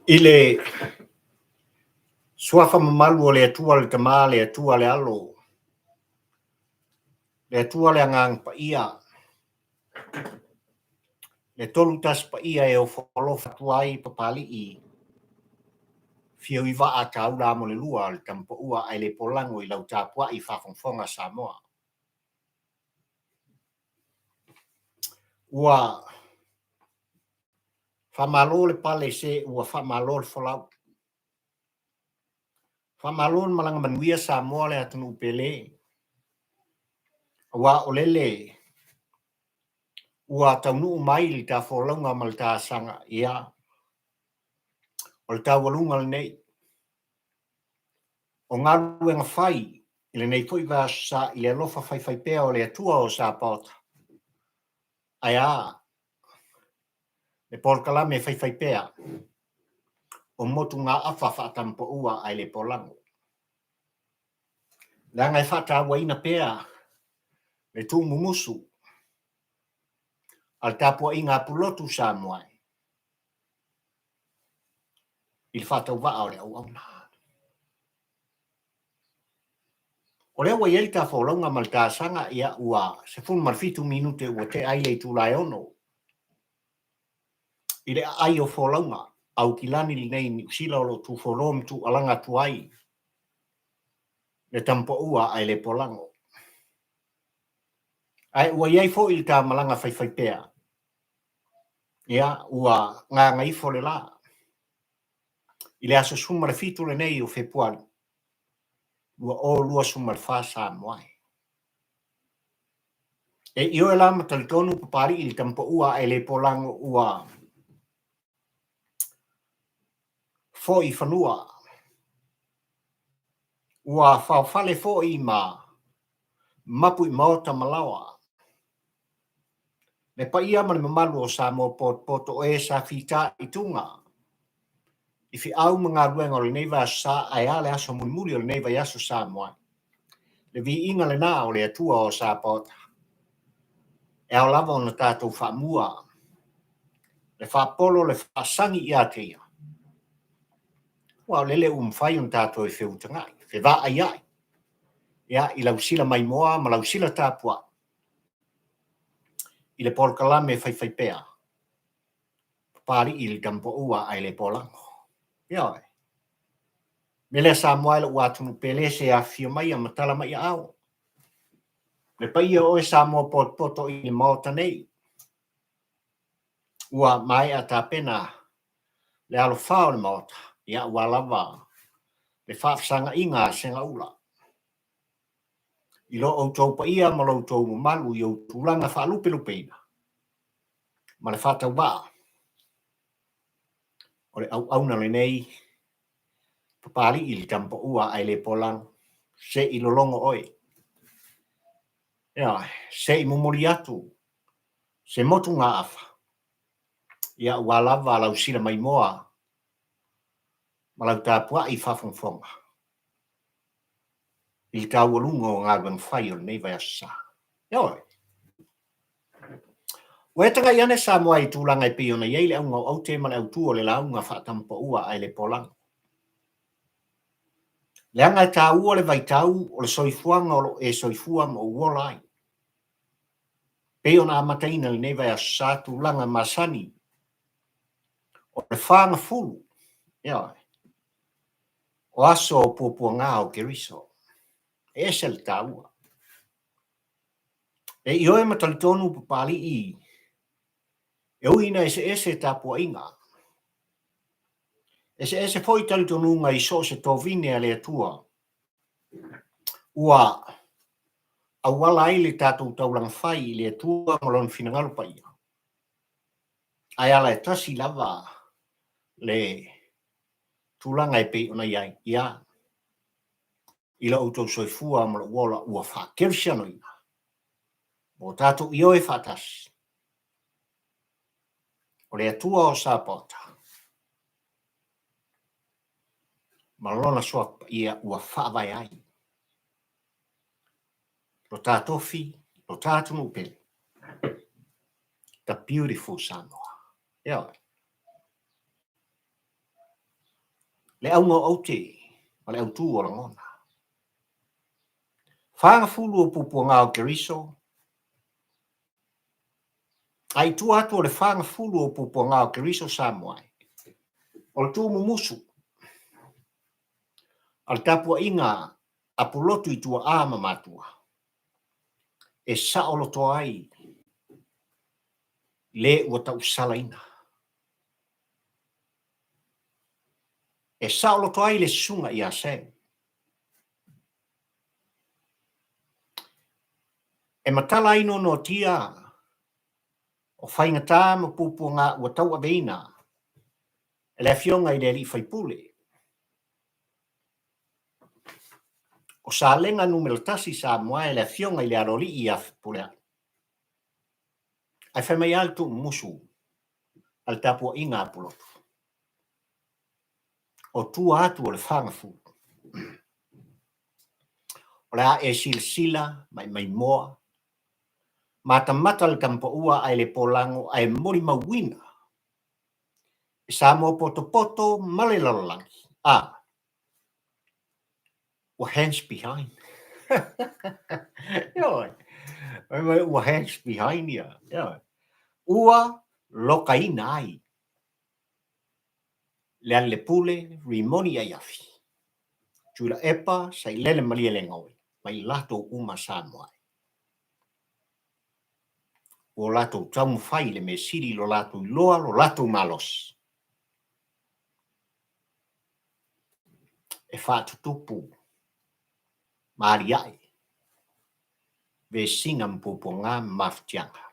Ile suafa mamalu o le atua le tamā le atua le alo. Le atua le angang pa ia. Le tolu tas pa ia e o whakalofa tuai pa pali'i. Fio i waa tau la mo le lua le tampa ua ai le polango i lau tāpua i whawhongwhonga Samoa. Ua whamalo le pale se ua whamalo le whalau. Whamalo le malanga manuia Samoa le atunu upele. Ua olele ua taunu mai li ta wholonga mal ta sanga ia. O le ta walunga le nei. O ngā ruenga whai i le nei pui vasa i le lofa whai pēa o le atua o sa pota. Ai a le polkalame whai pēa o motu ngā awha whaatampa ua ai le polango. La ngai whata waina pēa le tū mumusu al tāpua i ngā pulotu Samoa. I le whata waa o le au nā. O lea wa iei ta whaolonga mal tā sanga ia ua se fun marfitu minute ua te ai ei tūlai ono. I le ai o whaolonga au kilani li nei ni usila o lo tu wholom tu alanga tu ai. Le tampa ua ai le polango. Ai ua iei fo i ta malanga whai pēa. Ia ua ngā ngai fo le la. I le aso suma le fitu le nei o Fepulea'I. Ua o lua suma le wha Samoa. E io e lama talitonu papari i le tampa ua ai le polango ua fo i whanua. Ua whawhale fo i ma mapu i maota malawa. Le pa ia mani mamalu o Samoa poto o e sa fita i tunga. I fi au mga ruenga o le neiva sa ai ale aso mulmuli o le neiva yaso Samoa. Le vi inga le na o le atua o sa pota. E au lava o na tātou whamua. Le whapolo le whasangi i atea. Ua lele mwhai on tātou e whiutangai. Whe wā ai ai. Ia i lau sila mai moa ma lau sila tāpua. I le polkalame whai pēa. Pari i le tampo ua ai le polango. Ia oi. Mele Samoa le ua tunu pele se a fio mai a matala mai au. Le paia o e Samoa poto i le maota nei. Ua mai a tā pena le alo whao le maota. Ia ua lava le whaafsanga i ngā senga ula. I lo o tau pa ia ma lo tau malu i o tūlanga whaalupe lupeina. Ma le whatau waa. O le au na le nei papari i li tampa ua ai le polang se i lolongo oi. Ia, se i mumuri atu. Se motu ngā awha. Ia ua lava lau sila mai moa. Ma lau tāpua i whawhongwhonga. I tā walunga o ngā wang whai o nei vai asa. Ia oi. Wetanga i ane Samoa i tūlanga i pio na iei au ngau au te mana au tua le launga whaatampa ua ai le polang. Le anga tā ua le vai tau o le soifuanga o lo e soifuanga o uolai. Peo na amataina le nei vai asa tūlanga masani. O le whanga fulu. Ia oi. O aso o Puapuaga o Keriso. E se le tā ua. E i oe matalitonu papali i. E uina ese tāpua inga. Ese foi talitonu ngai so se tovine ale atua. Ua awala ai le tātou taulang whai le atua malon finangalo pa ia. Ai ala e tasi lava le tūlanga e pe ona iai. Ia. Ila autou soifua mala wola ua wha kersiano ina. O tātou i oe whatas. O le atua o Sapota. Malona soa ia ua whaavai ai. Lo tātofi, lo tātunu pele. The beautiful Samoa. Ia oi. le au ngā au te, ma le au tū o rangona. Whangafulu o Puapuaga o Keriso, ai tu atu o le whangafulu o Puapuaga o Keriso Samoa. O le tū mumusu, al Tapuaʻiga a pulotu i tua a mamatua, e Saoloto ai le ua taʻusalaina. E Saoloto ai le sunga i a sen. E matala ino no tia o whaingatā ma Puapuaga ua tau aveina e le afionga i le li Fepulea'I. O sa lenga numeratasi sa moa e le afionga i le aroli i a Fepulea'I. Ai whamai altu musu al Tapuaʻiga a pulotu. O tua atu o le whangafu. O le a e sila mai moa. Mata le tampoua ai le polango ai mori mawina. E sa mo poto male lalolangi. Ua hands behind. Yoi. Ua hands behind ia. Yoi. Ua loka ina ai. Le pule rimoni ai afi. Tuilaepa sai lele malia le ngoi. Mai lato uma Samoa. O lato tamu fai le me siri lo lato loa lo lato malos. E fatu tupu. Mariai. Ve singa Puapuaga maftianga.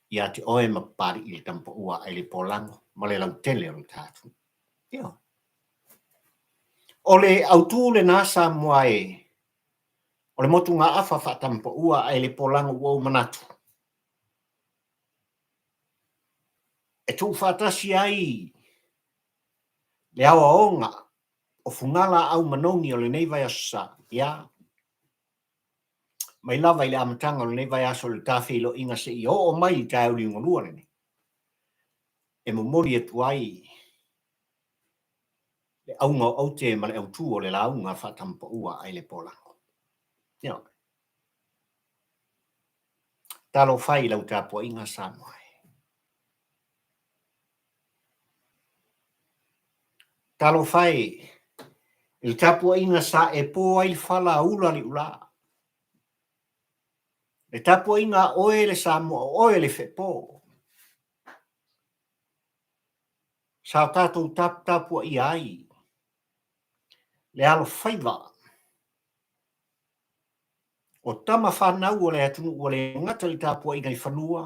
Ia te oe mapari i le tampoua ai le polango. Ma le lautele o le tatu. Ia. O le autu le nasa moa e. O le motu ngā awha whatampoua ai le polango wau manatu. E tū whatasi ai le awa onga o fungala au manongi o le neiwai asa. Ia. Mai lava i le amatanga o le neiwai aso le tāwhilo inga se i o mai i tai uri ngorua lene. E momori e tuai le aunga o te ma le autu o le launga whatampoua ai le polango. Ia. Talo whai lau Tapuaʻiga Samoa. Talo whai il Tapuaʻiga sa e pō ai whala ula li ula. Le Tapuaʻiga oe le Samoa oe le whepō. Sa tātou Tapuaʻi ai. Le alo whaiva. O tama whanau o le atunu o le ngata li Tapuaʻiga i whanua.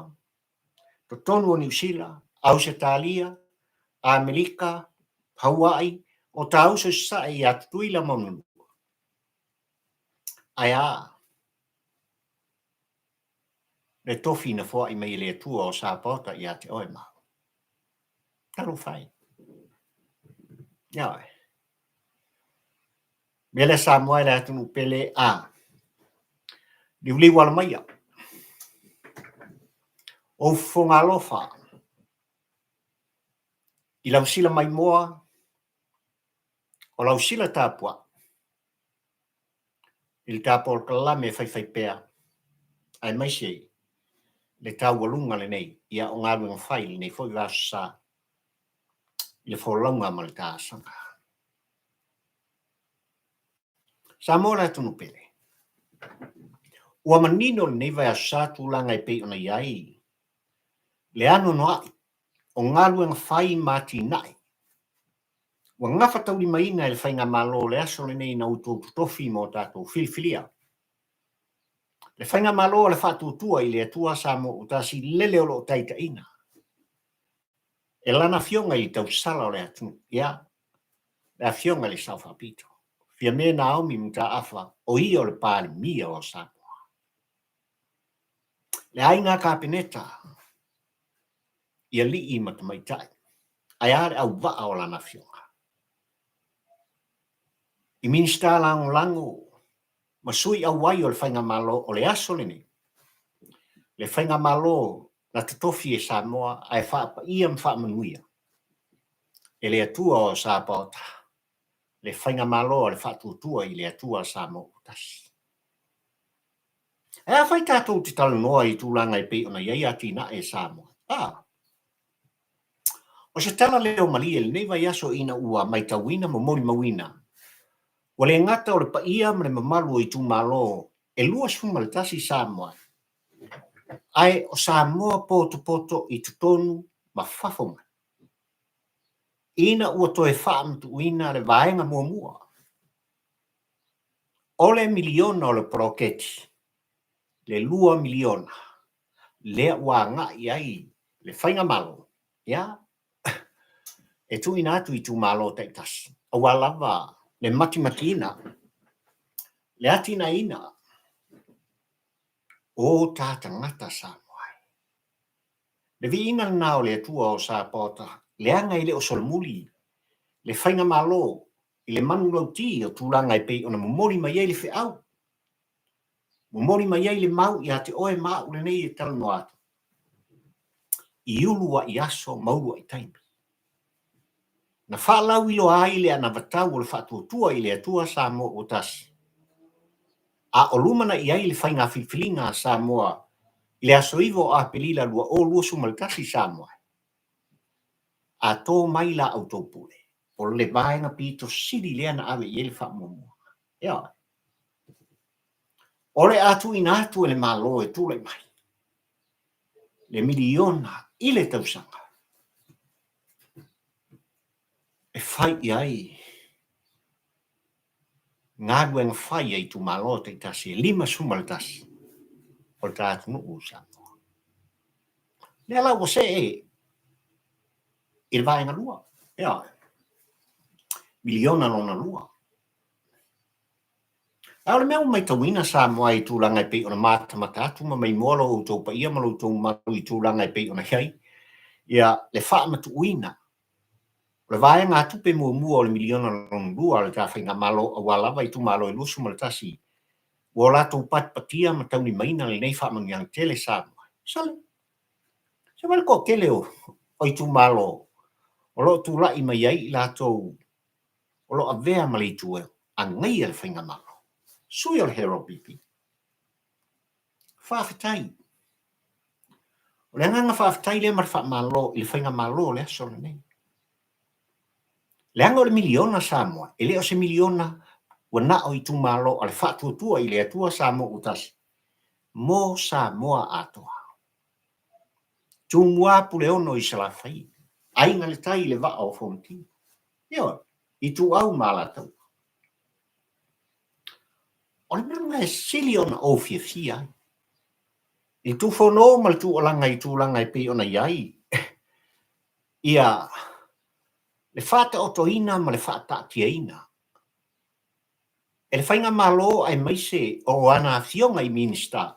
To tonu o New Zealand, Australia, Amerika, Hawaii, o tau se sa i atu tuila monu. Ai a. Le tofi na fo i mai le tua o sa pota i ate oe ma. Talo whai. Ia. Mele Samoa le atunu pele a. Liu wala mai a. O fonga lofa. I lau sila mai moa. O lau sila Tapua. Il Tapua o kalame whai pea. Ai mai sei. Le tau walunga le nei. Ia o ngā runga whai le nei fo i vasu sa. I le wholaunga ma le tāsanga. Samoa le atunu pele. Ua manino le nei vai a sa tūlanga i pei ona iai. Le ano noai. O ngā runga whai mati nai. Ua ngafa tauri maina le whainga malo le aso le nei na uto tofi mo tātou filfilia. Le whainga malo le whātua tua i le atua sa mo utasi lele o lo taita ina. E lana fionga i tau sala o le atu. Ia, le fionga le sau whapito. Fia me na aumi mta afa o i o le pāli mia o Samoa. Le ainga kāpeneta ia li i matamaitai. Ai are au waa o lana fionga. I minsta lango masui au wai o le whainga malo o le aso le ni. Le whainga malo na tatofi e Samoa ai whaapa ia mwha manuia. e le atua o Saoloto. Le whainga malo le whatutua i le atua Samoa tasi. E a whai tātou te tala noa i tūlanga i pe ona iei atina e Samoa. O se tala leo mali e nei vai aso ina ua mai tawina mo mori mawina. O le ngata o le paia ma le mamalu i tū malo e lua suma le tasi Samoa. Ai o Samoa poto i tutonu ma whafonga. Ina ua toe whaamtu ina le vaenga mua. O le miliona o le proketi. Le lua miliona. Le ua nga iai le whainga malo. Ya. E tu ina atu i tū malo te tasi. Awa lava le mati ina. Le atina ina. O tāta ngata Samoa. Le vi inga nao le atua o Saoloto. Le anga i le o solmuli. Le whainga malo. I le manu lauti o tūlanga i pe ona momori mai ei le whiau. Momori mai ei le mau i ate oe mau le nei e tala no atu. I ulua i aso maurua i taimi. Na whaalau ilo ai le ana vatau o le whatuatua i le atua Samoa o tasi. A o lumana i ai le whainga whiwhilinga Samoa i le aso iwo a pelila lua o lua sumaltasi Samoa. A tō maila au tōpule. O le vaenga pito siri le ana awe i ele whaamomua. Ea. O le atu ina atu e le malo e tūlai mai. Le miliona i le tausanga. E whai i ai. Ngādu e whai ai tu malo te tasi e 5 sumaltasi. O le tātu nu Samoa. Le ala o se e. I le vaenga lua. Ea. Miliona lona lua. A ole mea mai tawina Samoa i tūlanga i pe ona mātamata atu ma mai molo o tō pa ia malo tō maru i tūlanga i pe ona hei. Ia le whaamatu uina. Le vaenga atu pe mua o le miliona lona lua le tāwhainga malo a walawa i tū malo i lusu malatasi. Ua la tō patia ma tauni maina le nei whaamangiang tele Samoa. Sale. Se wale ko kele o i tū malo. O lo tūlai mai ai la tō o lo avea mali tue a ngai le whainga malo. Sui o le hero pipi. Whawhitai. O le anganga whawhitai le mar wha malo i le whainga malo le aso le nei. Le anga o le miliona Samoa, e le o se miliona ua na o i tū malo a le whatuatua i le atua Samoa utasi. Mo Samoa atoa. Tū mua pule ono i salawhai. Ainga le tai le wa o fonti. Eo, i tū au malatau. O le manga e sili ona o fia. I tū whono mal tū olanga i tūlanga i pe ona iai. Ia, le whata o toina ma le whata tia ina. E le whainga malo ai maise o ana fionga i minista.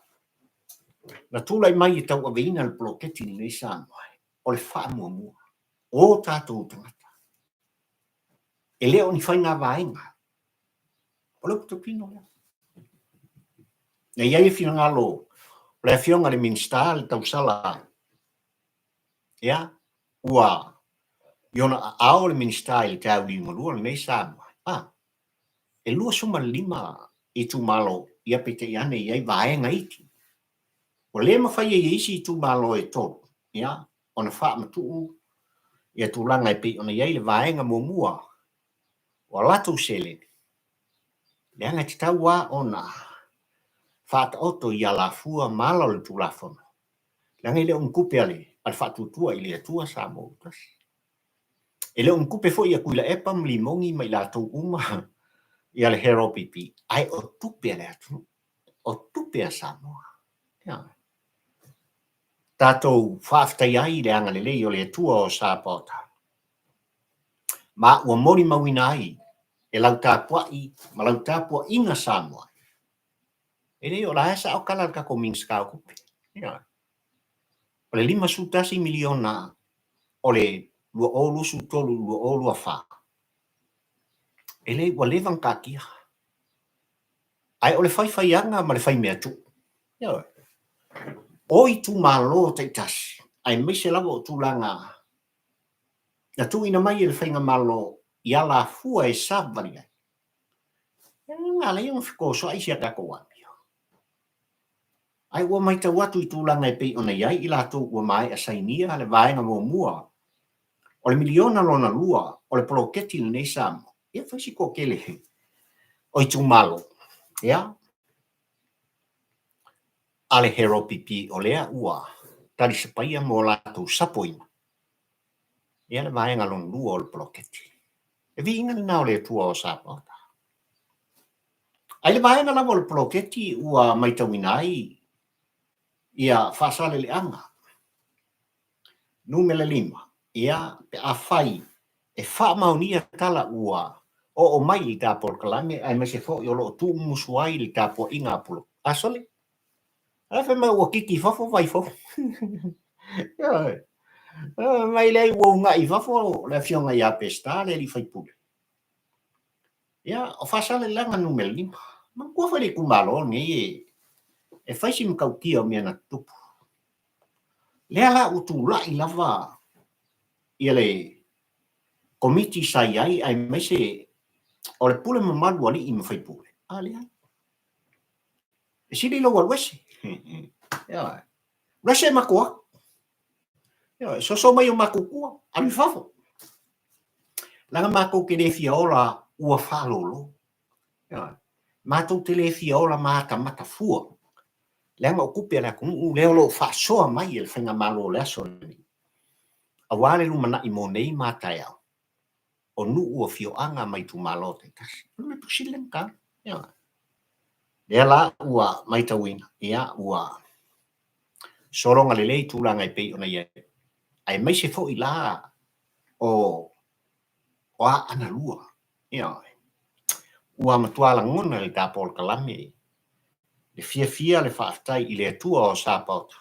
Na tūlai mai i tau aveina le bloketi ni nei Samoa. O le wha mua. O tātou tangata. E leo ni whainga vaenga. O le putopino lea. Na iai e whina ngalo. O le fionga le minista le tau sala. Ia, ua. Iona ao le minista i le tau lima lua le nei Samoa. E lua suma 5 i tū malo ia pete iane iai vaenga iti. O le mawhai e isi i tū malo e tō. Ia, ona wha matuu. Ia tūlanga i pe ona iai le vaenga mua. O lato sele. Le anga te tau wā ona. Whata oto i ala fua malo le tūlafona. Le anga i le unkupe ale. Al whatutua i le atua Samoa. E le unkupe fo i a Tuilaepa Limogi mai lato uma. Ia le hero pipi. Ai o tupe ale atu. O tupe a Samoa. Ia. Tātou whaafitai ai le anga lelei o le atua o Saoloto. Ma ua mori mawina ai. E lau tāpua'i, ma lau tāpua inga Samoa. E rei o la esa o kala kako minska o kupe. Ia. O le 5 sutasi miliona o le lua o lusu tolu lua o lua wha. E rei ua levan kakia. Ai o le whaiwhaianga ma le whai mea tu. Ia. O i tū malo te tasi. Ai meise lawa o tūlanga Na tu ina mai le whainga malo i ala fua e sabari ai. Ngā lei on whiko so ai sia kako wapio. Ai ua mai tau atu i tūlanga e pei ona iai i lato ua mai a sainia le vaenga mua. O le miliona lona lua o le poloketi le nei samo. Ia whaisi ko kele he. O i tu malo. Ia. Ale hero pipi o lea ua. Tari se paia mo lato sapoina. Ia le vaenga lona lua o le poloketi. E vi inga na o le tua o sapota. Ai le vaenga lava o le poloketi ua mai tauina ai. Ia whasale le anga. Numele 5. Ia pe a whai e wha maunia tala ua o mai i tāpol kalame ai me se fo i olo tu musuai li tāpo inga polo. Asole. Ai wha mai ua kiki fafo vai fo. Mai lei ua unga i fafo le fionga i a pesta le li Fepulea'I. Ia o whasale langa numele 5. Ma kua whare kumalo ni e whaisi mkaukia o mea na tupu. Lea la utula'i lava ia le komiti sai ai mai se o le pule mamalu ali i ma Fepulea'I. Lea. E siri lo walwese. Ia. Rase makua. Ia, so mai o makukua. Ali fafo. Langa mako ke le fiaola ua whalolo. Ia. Matou te le fiaola maka matafua. Langa o kupe la kunu leo lo whasoa mai e whainga malo le aso ni. A wale lumana i mo nei mātai au. O nu ua fioanga mai tu malo te kasi. Me pusilen ka. Ia. Lea la ua mai tawina. Ia ua soronga lelei tūlanga i pei ona iai. Ai mai se fo i la o a ana lua. Ia. Ua matuala ngona le tāpol kalame. Le fia le whaatai i le atua o Saoloto.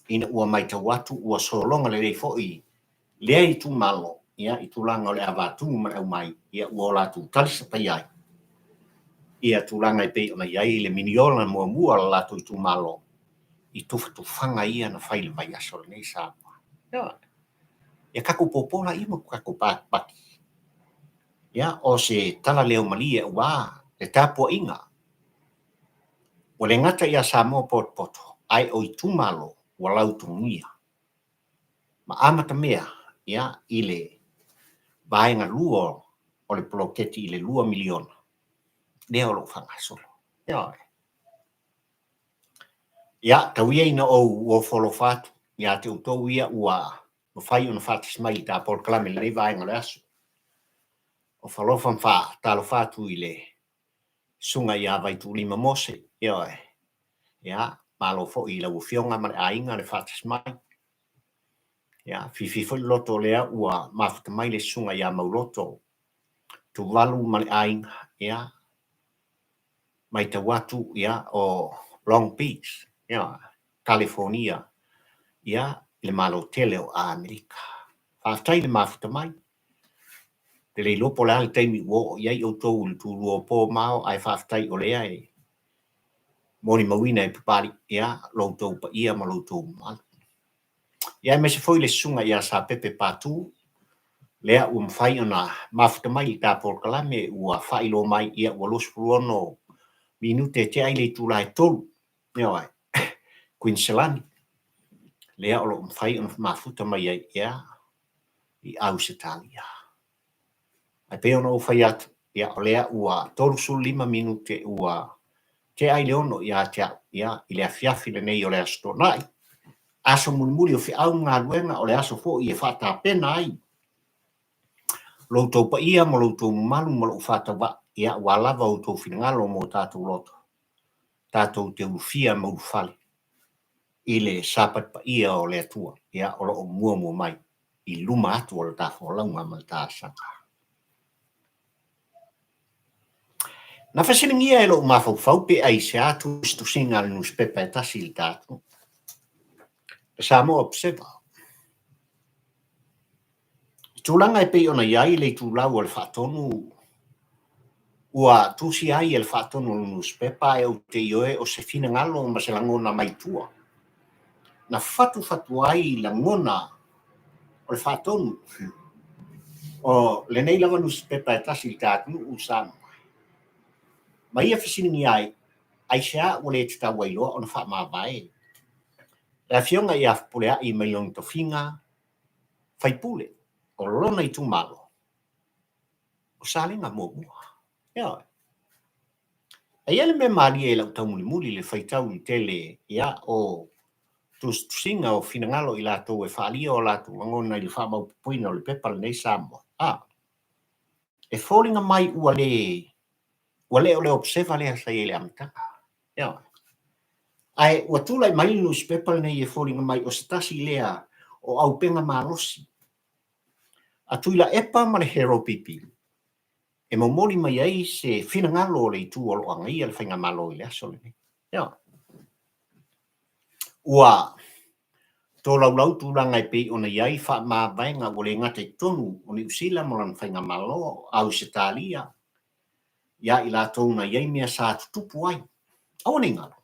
Ina ua mai tawatu ua soronga lelei fo i lea i tu malo. Ia i tūlanga o le avatu mai au mai. Ia ua o la tu talisa pai ai. Ia tūlanga i pei ona iai le miniola mua la latu i tu malo. I tufanga ia na whaile mai aso nei Saoloto. Ia. Ia kaku popola ima kaku paki. Ia o se tala leo malia ua le tāpua inga. O le ngata ia Samoa poto ai o i tu malo ua lau tungia. Ma amata mea ia i le vaenga lua o le poloketi i le 2 miliona. Lea o lo whangasolo. Ia. Ia, tauia ina o folofatu. Ia te utou ia ua mawhai ona whatis mai i tāpol kalame le vaenga le aso. O whalofan wha talo fatu i le sunga ia vai tu 5 mose. Ia. Ia, malo fo i la ufionga ma le ainga le whatis mai. Ia, fifi foi loto lea ua mafuta mai le sunga ia mauloto. Tu walu ma le ainga. Ia. Mai te watu ia o Long Beach. Ia, California. Ia, le malo tele o Amerika. Whaatai le mafuta mai. Te le lopo le ale teimi wo iai o tau le tu luo po mao ai whaatai o lea e. Moni mawina e pupari ia lo tau pa ia ma lo tau malu. Ia me se foi le sunga ia sa pepe patu. Lea ua mwhai ona mafuta mai i tāpol kalame ua whailo mai ia ua lospurono minute te ai le tūlae tolu. Ia wai. Queensland. Lea o lo mwhai ona mafuta mai ia i Ausitalia. Ai pe ona o whai atu. Ia o lea ua tolu su 5 minute ua te ai leono ia te ia i le afiafi le nei o le asto nai. Aso mulimuli o fi au ngā luenga o le aso fo i e whata pena ai. Loutou pa ia mo loutou malu mo lo whata wa ia walava o tau finangalo mo tātou loto. Tātou te ufia mo ufale. I le sapat pa ia o le atua. Ia o lo mua mai. I luma atu o le tāwho launga ma tā saka. Na whasiringia e lo mawhau pe ai se atu stu singa le newspaper e tasi li tātou. Samoa observa. Tūlanga e pei ona iai le tūlau o le whaatonu. Ua tūsi ai e le whaatonu o le newspaper e o te ioe o se fina ngalo ma se langona mai tua. Na fatu ai la ngona o le whātonu. O le nei lava newspaper e tasi tātunu u Samoa. Ma ia whisiningi ai sea o le tita wailoa o na wha mawai. Le fionga i a Fepulea'I mai long to finga, Fepulea'I, o lona I tu malo. O salinga mua. Ia. E ele me mali e lau tau muli le whaitau I tele ia o tusinga o finangalo I lato e whaalia o lato ngona I le whamau puina o le pepa le nei Samoa. E fōringa mai ua le o le observa le sa ele amtaka. Ia. Ai ua tūlai mai newspaper nei e fōringa mai o stasi lea o au penga malosi. A Tuilaepa ma le hero pipi. E momoli mai ai se finangalo le tu o loanga ia le whainga malo I le aso le nei. Ia. Ua tō laulau tūranga I pei ona iai wha mā vaenga o le ngate tonu o ni usila mo lan whainga malo au se tālia. Ia I la tōna iai mea sa tutupu ai. Au ni ngalo.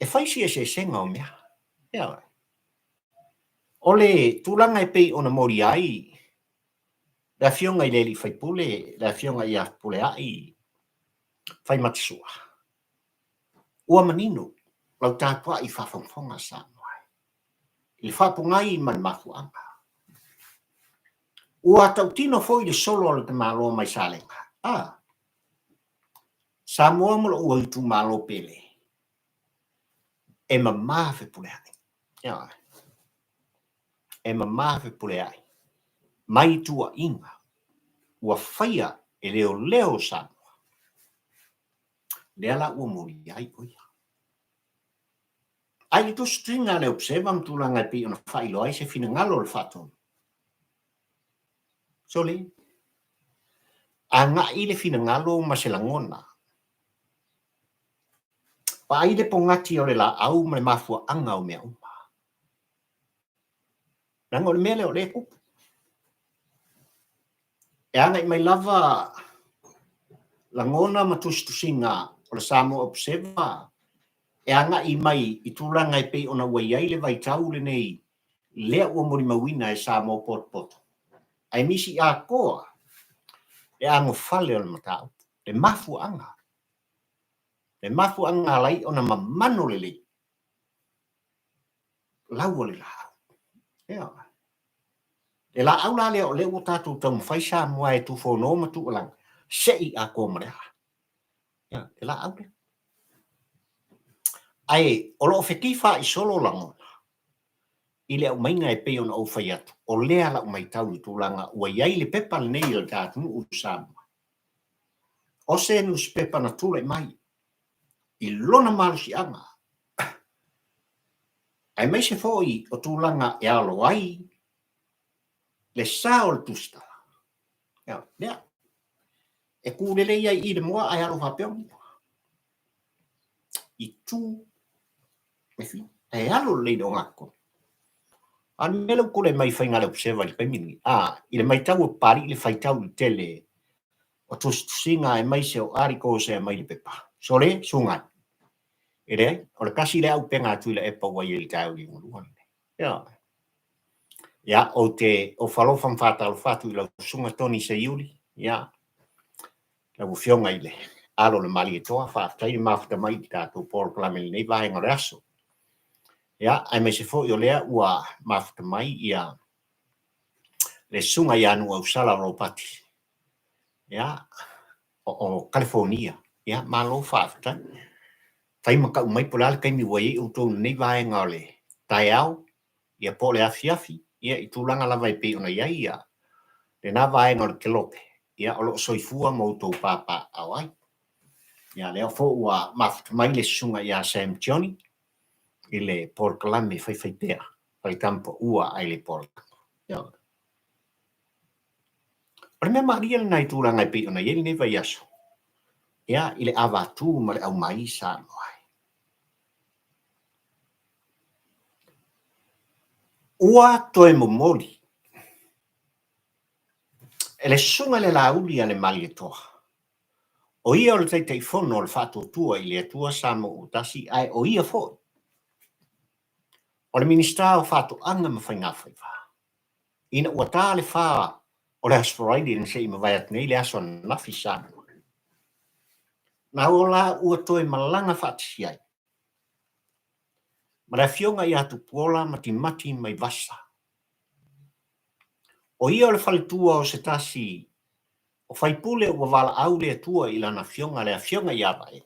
E whaisi e se senga o mea. Ia. O le tūranga I pei ona mori ai. La fionga I leli Fepulea'I, la fionga I a Fepulea'I. Whai matisua. Ua manino, lau tātua I whawhongwhonga Samoa. I whapungai I man mafuanga. Ua tautino foi le solo o le te malo mai salenga. Samoa mo ua I tu malo pele. E mamā Fepulea'I. Ia. E mamā Fepulea'I. Mai tua inga. Ua whaia e leo Samoa. Lea la ua mori ai oia. Ai tu stringa le observa mtulanga pi ona whailo ai se finangalo le whatonu. So le. A ngā I le finangalo ma se langona. Pa ai le pongati o le la au ma le mafua anga o mea uma. Rango le mele o le kupu. E anga I mai lava langona ma tusinga o le Samoa observa. E anga I mai I tūranga I pei ona ua iai le vaitau le nei lea ua mori mawina e Samoa poto. Ai misi a koa e ango fale o le matau. Le mafu anga. Le mafu anga lai ona mamano le lei. Lau o le lau. Ea. E la au la lea o le ua tātou tau mwhai Samoa e tu whono ma tu alang. Sei a koa marea. Ea. E la au le. Ai, o loo whetiwha I solo langona. I lea umainga e pei ona au whai atu. O lea la umai tau I tūlanga ua iai le pepa le nei le tātunu u Samoa. O se newspaper na tūlai mai. I lona malusi anga. Ai mai se foi o tūlanga e alo ai. Le sa o le tusta. Lea. E kūrele iai I le moa ai alo hapeoni. I tū. Me fi. E alo le do ngako. An mele kule mai whainga le observa I kaimini. I le mai tau o pari le whaitau I tele. O tusinga e mai se o ariko se mai le pepa. So le, sungai. E rei, o le kasi le au penga Tuilaepa wai e tau I nguluan. Ia, o te, o whalofam whātalo whātu I lau sunga toni se iuli. Ia, lau fionga I le. Alo le mali e toa whātai le mafuta mai I tātou Paul Klameli nei vahenga le aso. Ia, ai mai se fo I o lea ua mafuta mai ia le sunga I anu au sala ropati. Ia, o California. Ia, malo whātai. Whai maka umai pula le kaimi wai o tō nei vahenga o le tai au. Ia po le afiafi. Ia I tūlanga lava I pei ona iai ia. Le nā vahenga o le kelope. Ia o lo soifua mo tō pāpā au ai. Ia leo fo ua mafuta mai le sunga ia Sam Johnny. I le Paul Kalame whai pēra. Whai tampa ua ai le Paul. Ia. O le mea maria le nai tūlanga I pei ona iei nei vai aso. Ia I le awa tū ma le au mai Samoa. Ua toe momoli. E le sunga le lauli ane mali e toa. O ia o le teitei fono o le whato tua I le atua Samoa utasi ai o ia fo. O le ministra o whato anga ma whainga whaiwa. ina ua tā le whā o le asparaidi na se ima vai at nei le aso nafi Samoa. Na o la ua toe malanga whaatisi ai. Ma le fionga i atu puola mati mai vasa. O ia o le whalitua o se tasi o whaipule ua wala au le atua i lana fionga le fionga i awa e.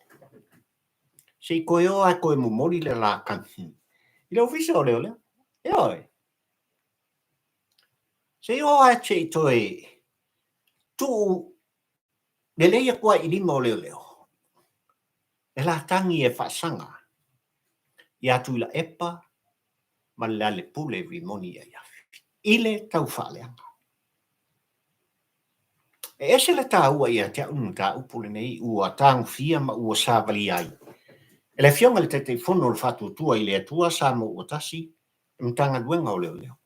Se i koe oa koe mumori le la kanhi. I leo visa o leo leo. E oi. Se i oa che i toe tu le leia kua i lima o leo leo. E la tangi e whaasanga. I Tuilaepa ma le pule rimoni e iafi. Ile tau whaaleanga. E ese le tā ua ia te unu tā upule nei ua tāngu fia ma ua sāvali ai. E le fionga le te whono le whatu tua i le atua sā mo ua tasi mtanga duenga o leo leo.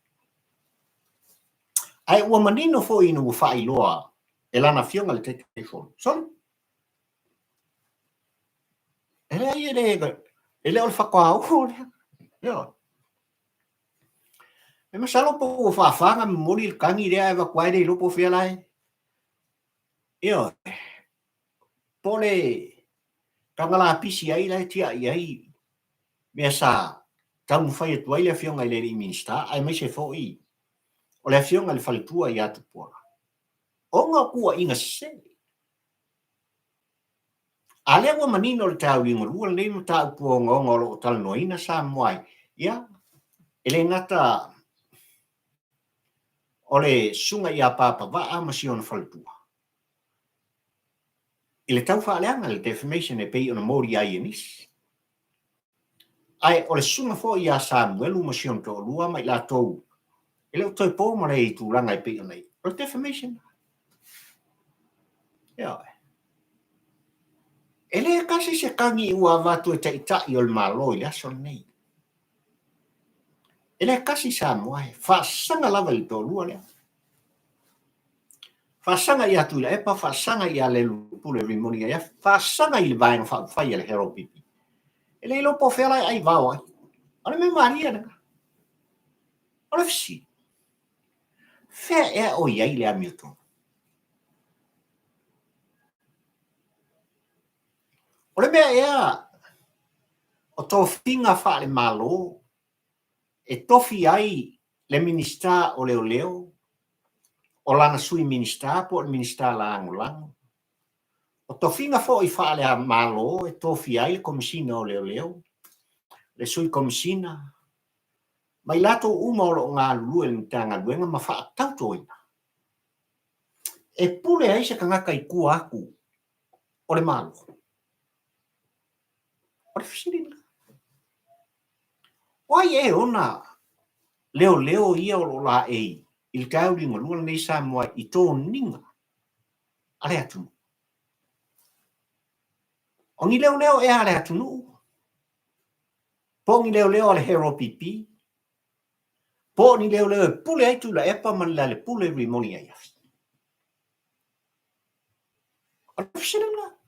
Ai ua manino fo inu ua whai loa e lana fionga le te whono. Sorry. E le ai e le o le whakua au lea. Ia. E masalo po ua whaafanga me mori le kangi rea e wakuai rei lopo fia lai. Ia. Pole kangala pisi ai lai tia i ai. Mea sa tamu whai atu ai le fionga i le ri minsta ai mai se fo i. O le fionga le whalitua i atu puara. O ngā kua inga se. A lea ua manino le tau inga rua le no tau pua ngonga o tala noina sa moai. Ia. Ele ngata o le sunga i a papa waa ma si ona whalitua. Ile tau whaaleanga le defamation e pei ona mori ai enis. Ai o le sunga fo i a Samuelu ma si ona to lua mai la tou. Ele o toi pō ma le i tūranga e pei ona i. O le defamation. Ia. Ele kasi se kangi ua watu e taitai o le malo i aso nei. Ele kasi sa moai. Whaasanga lava i tō lua lea. Whaasanga i a Tuilaepa, whaasanga i a le lupule rimoni ia. Whaasanga i le vaenga whai le hero pipi. Ele ilo po whela ai vau ai. Ole me maria nanga. Ole fisi. Whea ea o iai le amiuton. Ole mea ea o tō whinga wha le malo e tofi ai le minista o leo leo o lana sui minista po le minista lango lango. O tō whinga fo i wha le malo e tofi ai le komisina o leo leo le sui komisina mai lato uma o lo ngā lue le tanga duenga ma wha tautoina. E pule ai se kangaka i kua aku o le malo. O le fisirina. Wai e ona leo ia o lo la ei il tau ringo lua nei sa moa i tō ninga. Ale atunu. O ni leo e ale atunu. Po ni leo ale hero pipi. Po ni leo e pule ai Tuilaepa man le pule rimoni ai afi. O le fisirina.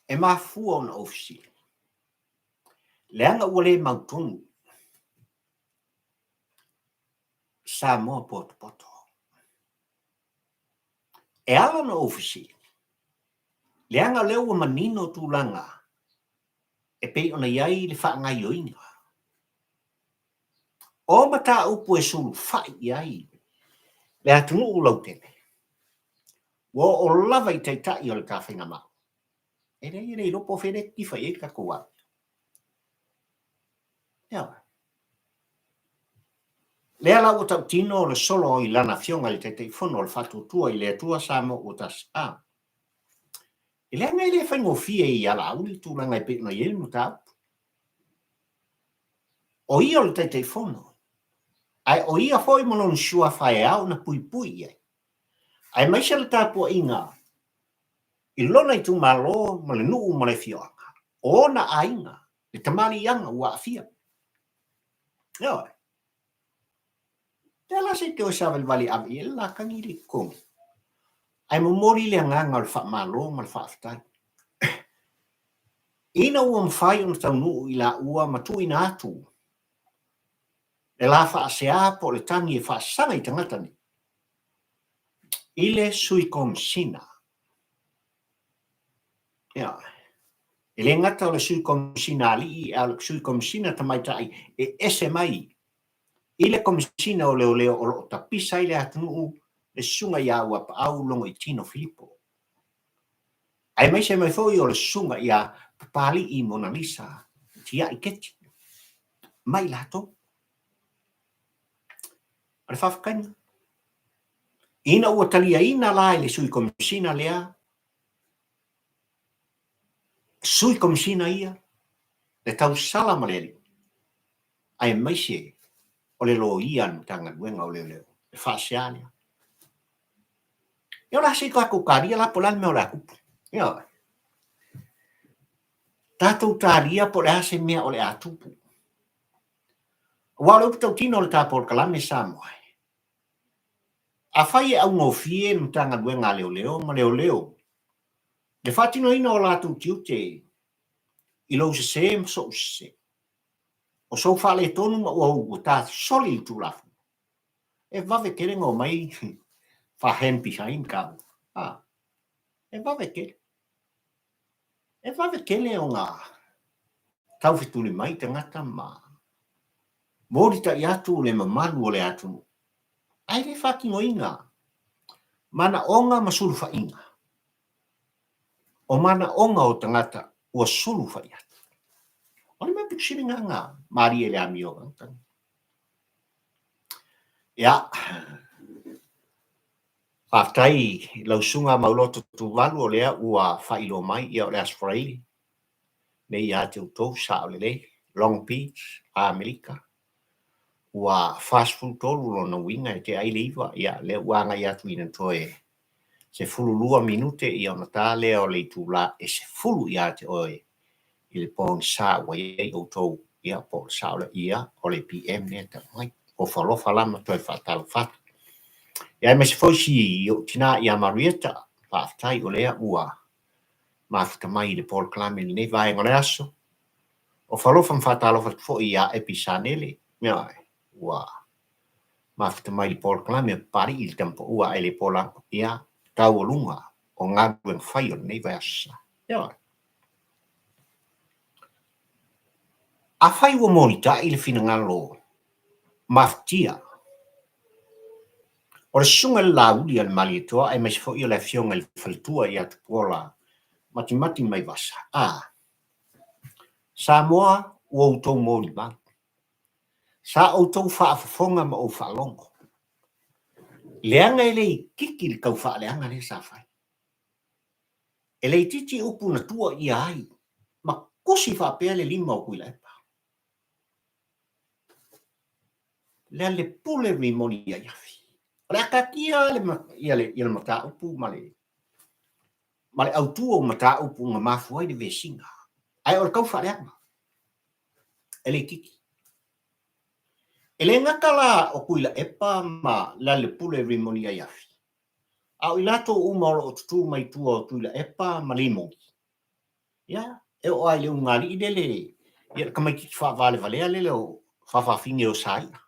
E mafua ona ofisili. Leanga ua le mautonu. Sa moa poto. E ala na ofisili. Leanga leo ua manino tūlanga. E pei ona iai le wha ngai oinga. O mata upu e sulu whai iai. Le atunu ulau tene. Wo o lava i teitai o le kawhinga mau. E rei ropo where kifa e ka kua. Ia. Lea la o tau tino o le solo i lana fionga i te whono o le whatu tua i le atua sa mo o tas a. I lea ngai le whaingo fie i ala auli tūranga i pētna i elmu tau. O ia o le te whono. Ai o ia foi monon shua whae au na pui ai. Ai maisa le tāpua inga. I lona i tu malo ma le nuu ma le fioanga. O na ainga. Le tamari yanga ua fia. Ia. Tela se te o savel vali avi e la kangiri kongi. Ai momori le nganga o le wha malo ma le wha aftai. Ina ua mwhai o na tau nuu i la ua matu ina atu. e la whaasea po le tangi e whaasanga I tangata ni. Ile sui komsina. Ia. E le ngata o le sui komsina ali I le sui komsina tamaitai e ese mai. Ile komsina o leo tapisa ile atunu le sunga ia ua pa au longo I tino Filipo. Ai mai se mai foi o le sunga ia papali I Mona Lisa. Tia I keti. Mai lato. Ale whawhakaina. Ina ua talia ina la le sui komsina lea. Sui komsina ia. Le tau sala maleli. Ai mai se o le lo ian tanga luenga o le leo. Le whaasiania. Ia la se kako karia la polan me o la kupu. Ia. Tātou tāria po le ase mea o le atupu. Wa le upitau tino le tāpol kalame Samoa. A whai e au ngofie mtanga luenga leo ma leo. Le whatino ina o lātou tiute I lo se mso se. O so whale tonu ma ua tā soli tu lafu. E vave kere ngō mai whahen pihain kau. E vave kere. E vave kere o ngā tau whituli mai te ngata ma. Mōrita I atu le mamalu o le atu. Ai le whakino inga. Mana onga masulu wha inga. O mana onga o tangata ua sulu wha ia. O le mapi ksiringa ngā. Mari ele ami o ngantang. Ia. Whaftai lausunga mauloto tu walu o lea ua whailo mai ia o le asfraili. Nei ia te utou sa o le Long Beach, Amerika. Ua fast food tolu lo na winga e te aile iwa. Ia le uanga ia tu ina toe. Se fulu lua minute ia ona tā lea o le tula e se fulu ia te oe. I le pōng sa wa iei o tau ia po sa o le ia o le PM ne ta mai. O whalofa lama toi whatalo whatu. Ia me se foisi I o tina ia Marieta. Whaftai o lea ua. Mafta mai le Paul Klame nei vai ngore aso. O whalofa mwhatalo whatu fo ia episanele. Mea ua. Mafta mai le Paul Klame pari il tempo ua ele pola ia. Tau o lunga o ngāguen whai o nei vai asa. Ia. A whai ua morita I le whina ngalo maftia. O le sunga le lauli al malitoa ai mais fo I le fionga le whalitua I atu pola mati mai vasa. Samoa ua utou mori ba. Sa utou whaafafonga ma o whaalongo. Leanga ele kiki le kau whaaleanga le sa whai. Ele titi upu na tua I ai. Ma kusi whaapea le lima o Tuilaepa. Lea le pule rimoni ia iafi. Le akakia le mata upu male autua o mata upu nga mafuai de vesinga. Ai o kau whareanga. Ele kiki. Ele ngakala o Tuilaepa ma la le pule rimoni ia iafi. Au ilato umaro o tutu mai tua o Tuilaepa ma Limogi. Ia, e o ai le ungali idele. Ia kamai kiki wha valea le o whawhawhinge o saia.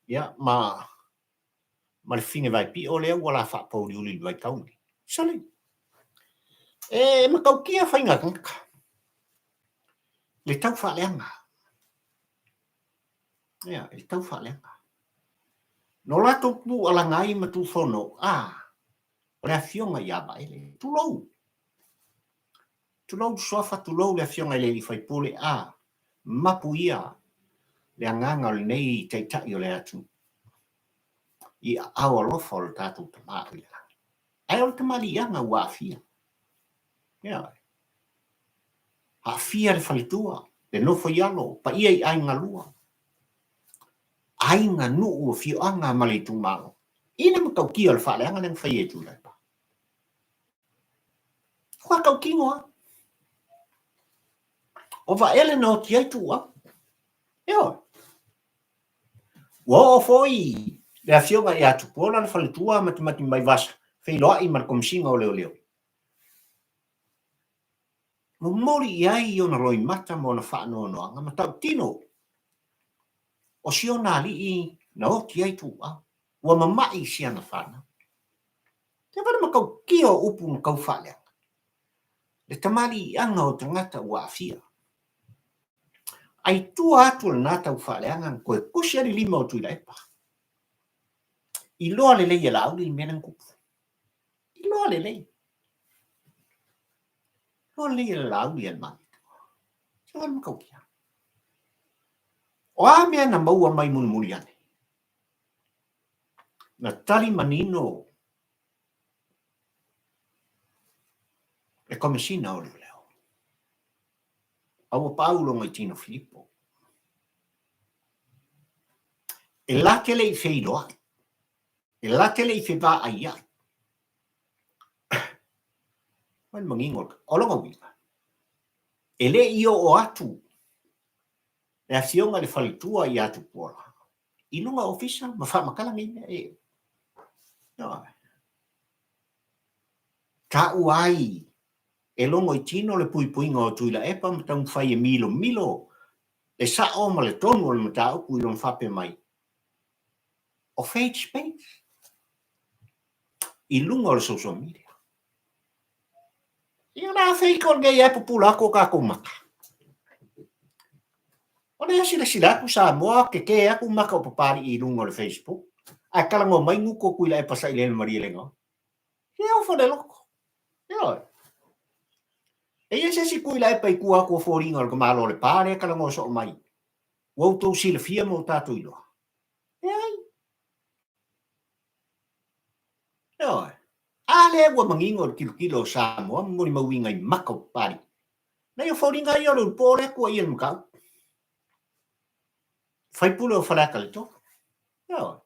Ia, ma le finge vai pi o lea wala wha pauri uli vai kauni. Sale. Ma kau kia whainga kanka. Le tau wha leanga. Ia, le tau wha leanga. No lato pu alangai ma tu whono. O lea fionga ia ba ele. Tulou. Tulou soafa tulou lea fionga ele li whai pule mapu ia. Lea nganga o le nei teitai o lea tu. I awa lofa o le tātou tamā o le langi. Ai o le tamali ianga ua awhia. Ia. Awhia le whalitua. Le nofo ialo. Pa ia I ainga lua. Ainga nuu o fio anga mali tu malo. Ina ma kau kia le whaaleanga nang whai e Tuilaepa. Kua kau kingoa. O va ele no tiai tua. Ia. Ua o foi. Le afionga I atu pola le whalitua mati mai vasa. Whailoa I mar komsinga o leo. Mo mori I ai I ona roi mata mo na whaanoanoanga ma tau tino. o siona li na o ti ai tu ua mamai sia na whana. Te wale makau kia upu na kau whale. Le tamali anga o tangata ua afia. Ai tua atu na tau whale anga koe kusi ari 5 o Tuilaepa. I loa le lei ala auli mena kupu. I loa le lei. Loa le lei ala auli al mani. Te wale makau kia. O a mea na maua mai muni ane. Na tali manino e komisina o leo. Awa Paulo mai tino Filippo. E la tele i feiloa. E la tele i feiva ai ai. Wan mangingol. Olonga wika. E le io o atu. E a fionga le falitua i atu pola. Inunga ofisa ma fa makala ngine e. No. Ka uai. E longo i tino le puipuinga o Tuilaepa ma tau fai e milo. Le sa o ma le tonu o le mata upu i lon fape mai. O fate space. I lunga o le social media. Ia na fake o ngai e pupula ko ka kumaka. O le sila ku sa moa ke aku maka o papari i lunga o le Facebook. Ai kala ngo mai nguko Tuilaepa sa ile maria lengo. Ia o fode loko. Ia. E ia se si Tuilaepa i kua ko foringa o malo le pare kala ngo so mai. Wo to sila fia mo tatu ilo. Ia. Ia. Ale wa mangingo kilo sa mo mo mawinga i maka o pari. Na yo foringa yo lo pore ko ia mka. Fai pulo o falaka le to. Ia.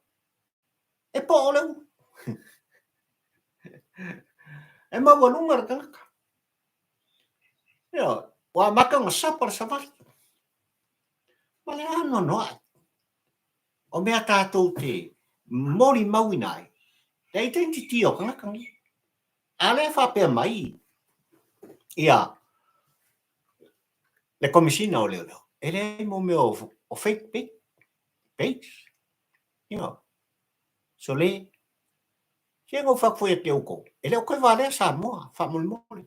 E po ole. E ma wa lunga ka. Ia. Wa maka nga sapar saval. Male ano no. O mea tātou te mori mawinai. Te identity o kangakangi. Ale whapea mai. Ia. Le komisina o leo. Ele mo me o fake page. Ia. So le. Kia ngau whakfoia te uko. Ele o koe wale Samoa. Whamoli.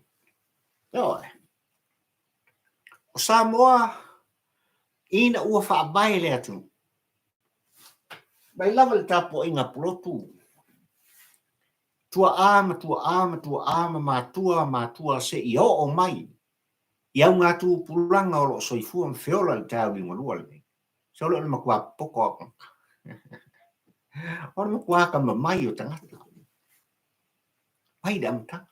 Ia. O Samoa. Ina ua whaabai le atu. Mai lava le tapo inga plotu. Tua ama matua se i o mai. Iau ngatu pulanga o lo soifua mwhiola le tau i ngalua le. So lo le makua poko ako. O le makua ka mamai o tangata. Pai da mtanga.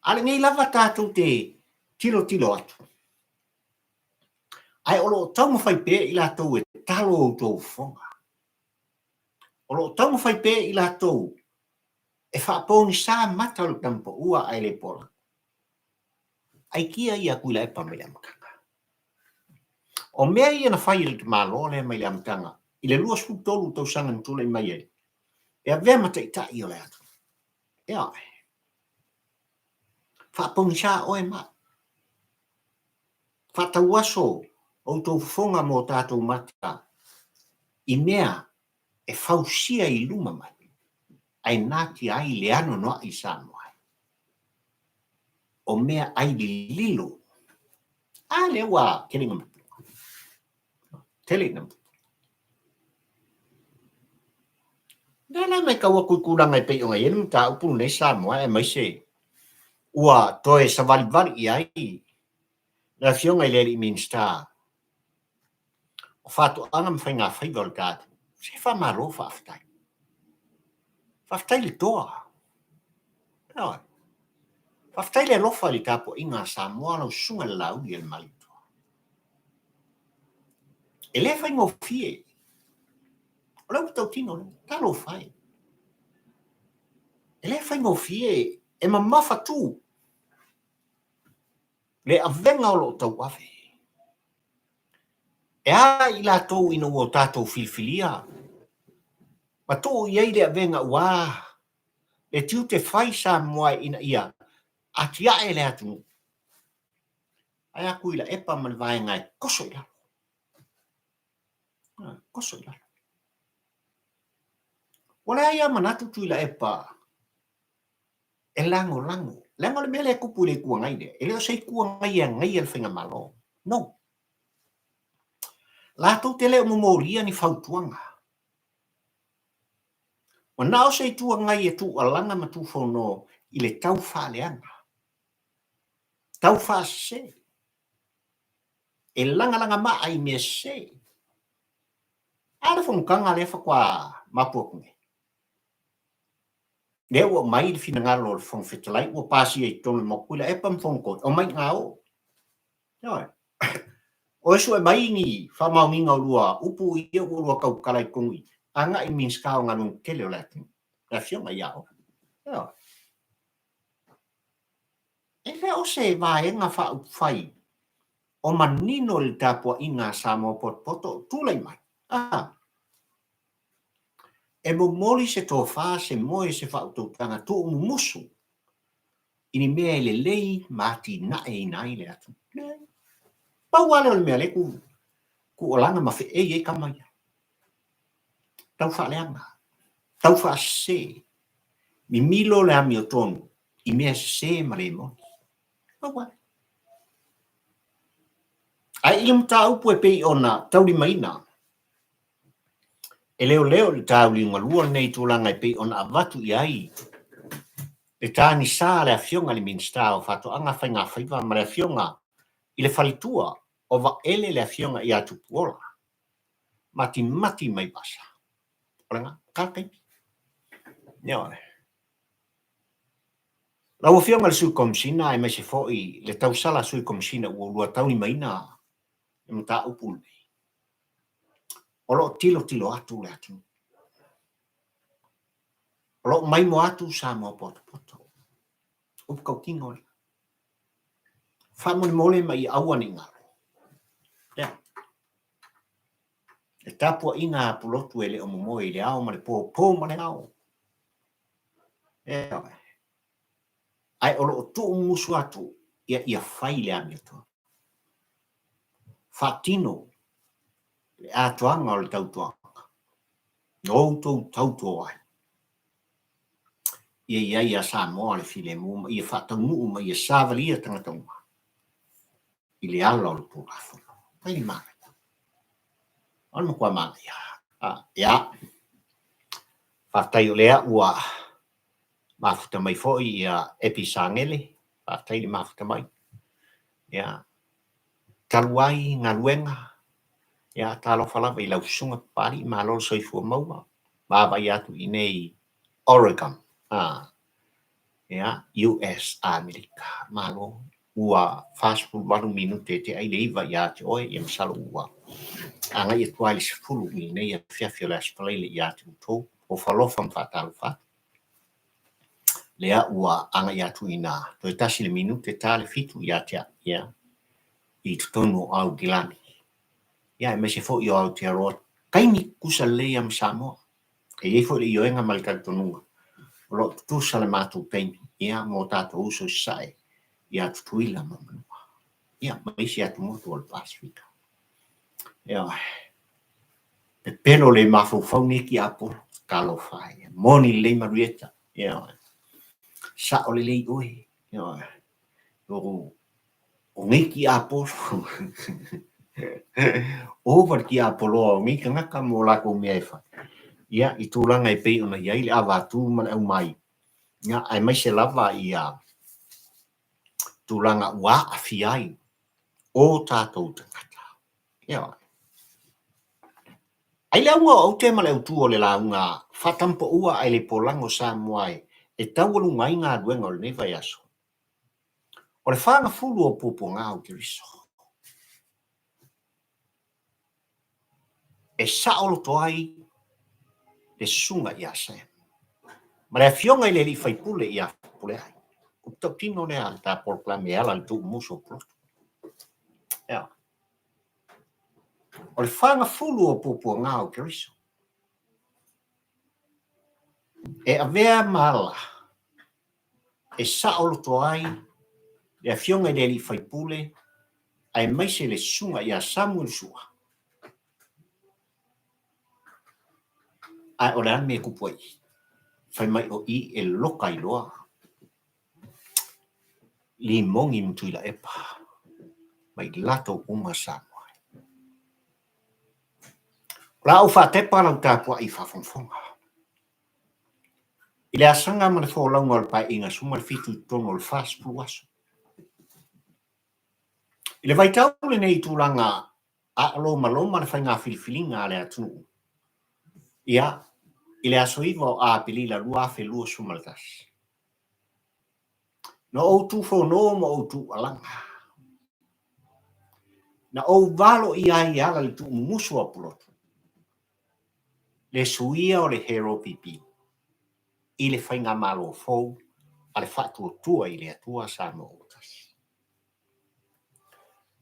Ale ngai lava tātou te tilo atu. Ai o lo tau mawhai pe i la tau e talo o tau whonga. O lo tau mawhai pe i la tau e whaaponi sa mata o tampo ua ai le pola. Ai kia ia Tuilaepa mai le amakanga. O mea ia na whai le te malo le mai le amakanga. I le lua spu tolu tau sanga ntule mai e. E a vea mata i ta i o le atu. Ia. Whaaponi sa oe ma. Whaatau aso o tau whonga mo tātou mata. I mea e whausia i luma mai. Ai nati ai le ano noa i Samoa. O mea ai li lilo. A le wa kelinga matu. Tele na matu. Dala mai kaua kukuranga i pei o ngai enu ta upu nei Samoa e mai se. Ua toe sa vali i ai. Na fionga i leri minsta. O fatu anga mwhai ngā whaiva o tātu. Se wha maro whaaftai. Whaaftai le toa. Ia. Whaftai le lofa li tapo i ngā Samoa lau sunga le lau i el malitoa. E le whai ngō fie. O lau tau tino, talo whai. E le whai ngō fie e ma mawhatu. Le avenga o lo tau awe. E a i la tau ina ua tātou filfilia. Ma tō i eide avenga ua. Le tiu te whai Samoa ina ia. Atia e le atu. Ai a Tuilaepa man vai ngai koso ila. Koso ila. Wala ia manatu Tuilaepa. E lango. Lango le mele kupu le kua ngai de. Ele o sei kua ngai al whinga malo. No. Lato te leo momoria ni fautuanga. O nao sei tua ngai e tu alanga ma tu fono i le tau whaleanga. Tau whase. E langa maa i me se. Ala whanukanga le whakwa mapuakunge. Leo o mai i whina ngaro le whanwhetalai o pasi e tonu mo Tuilaepa mfonko. O mai ngao. Noi. O esu e mai ni whamauninga o lua upu i e o lua kau kalai kongi. Anga i minskao nganung kele o latin. La fionga iao. Noi. E leo se vaenga whai. O manino le tapua inga sa mo poto tulai mai. E mo moli se tō wha se moe se whautotanga tō umusu. Ini mea le lei mati nae nai le atu. Pau wale o le mea le ku olanga mawhi e kamaya. Tau wha leanga. Tau wha se. Mi milo le ami o tonu. I mea se ma le moni. Pau wale. Ai ilam ta upu e pei ona tauri maina. E leo le tauri ngalua nei tūlanga e pei ona avatu i ai. Le tāni sā le afionga le minsta o whato anga whainga whaiva ma le afionga i le whalitua o wa ele le afionga i atu puola. Mati mai basa. Orenga, kākai. Niore. Lau afionga le sui komsina e mai se foi le tausala sui komsina ua lua tauni maina e mta upul nei. Olo tilo atu le atu. Olo mai mo atu sa mo poto. Upu kau kingo le. Whamone mole mai aua ni ngaro. Yeah. E tapua inga pulotu ele o momoe le ao ma le pō ma le ao. Yeah. Ai olo o tu musu atu ia whai le ami atua. Whatino le atuanga o le tautuanga. Noutou tautua ai. Ia sa moa le file mua, ia whataunu ma ia sāvalia tangatonga. I le ala o le pūrafono. Pai ni mana. Ano kua mana ia. Ia. Whatai o lea ua mafuta mai foi ia episangele. Whatai li mafuta mai. Ia. Taluai ngaluenga. Ia talo whalawa i lausunga pari ma lolo soifua maua. Mawai atu i nei Oregon. Ia, US Amerika. Malo ua fast food 1 minute te ai leiva ia te oe ia masalo ua. Anga ia tuai le sifulu i nei a fiafio le aspalele ia te utou. O whalofa mwhatalu wha. Lea ua anga ia tu ina. Toi tasi le minute ta le fitu ia te ia. I tutonu au gilani. Ia e mese fo i o au te aroa. Kaini kusa lea msamo. E ei fo le i oenga malikaritonunga. Lo tutusa le mātou peini. Ia mō tātou uso sae. Ia tutuila mamanua. Ia maisi atu motu o le Pasifika. Ia. Pe pelo le mafau neki apo. Kalo whai. Moni le marieta. Ia. Sa o le lei oe. Ia. O neki apo. Over ki apo loa. O ngika ngaka mō lako mea e whai. Ia, i tūlanga e pei ona iai le awatu man au mai. Ia, ai mai se lava i tūlanga ua awhiai o tātou tangata. Ia. Ai le aunga au te male au tū o le launga whatampo ua ai le polango sa muai e taualu ngai ngā duenga o le nevai aso. O le whanga fulu o Puapuaga o Keriso. E Saoloto ai le sunga i ase. Ma le fionga i le li Fepulea'I a Fepulea'I. O tautino le ala ta porklame ala le tu muso plotu. Ia. O le whanga fulu o Puapuaga o Keriso. E avea mala. E Saoloto ai le fionga i le li Fepule ai mai se le sunga ia Samuel sua. Ai o le ame kupuai. Fai mai o I e Loka I loa. Limogi mu Tuilaepa. Mai lato uma Samoa. La o fa te para Puapuaga I fafonfonga. I le asanga ma le fōlaunga o le pai inga suma le fitu tono o le fāspulu aso. I le vaitau le nei tūlanga a loma le whainga filifilinga le atunu. Ia, I le aso iwa o a pilila lua fe lua sumaltas. Na o tu whono ma o tu alanga. Na o valo I ai ala le tu musu a pulotu. Le suia o le hero pipi. I le whainga malo fau, a le whatu tua I le atua sa mo otas.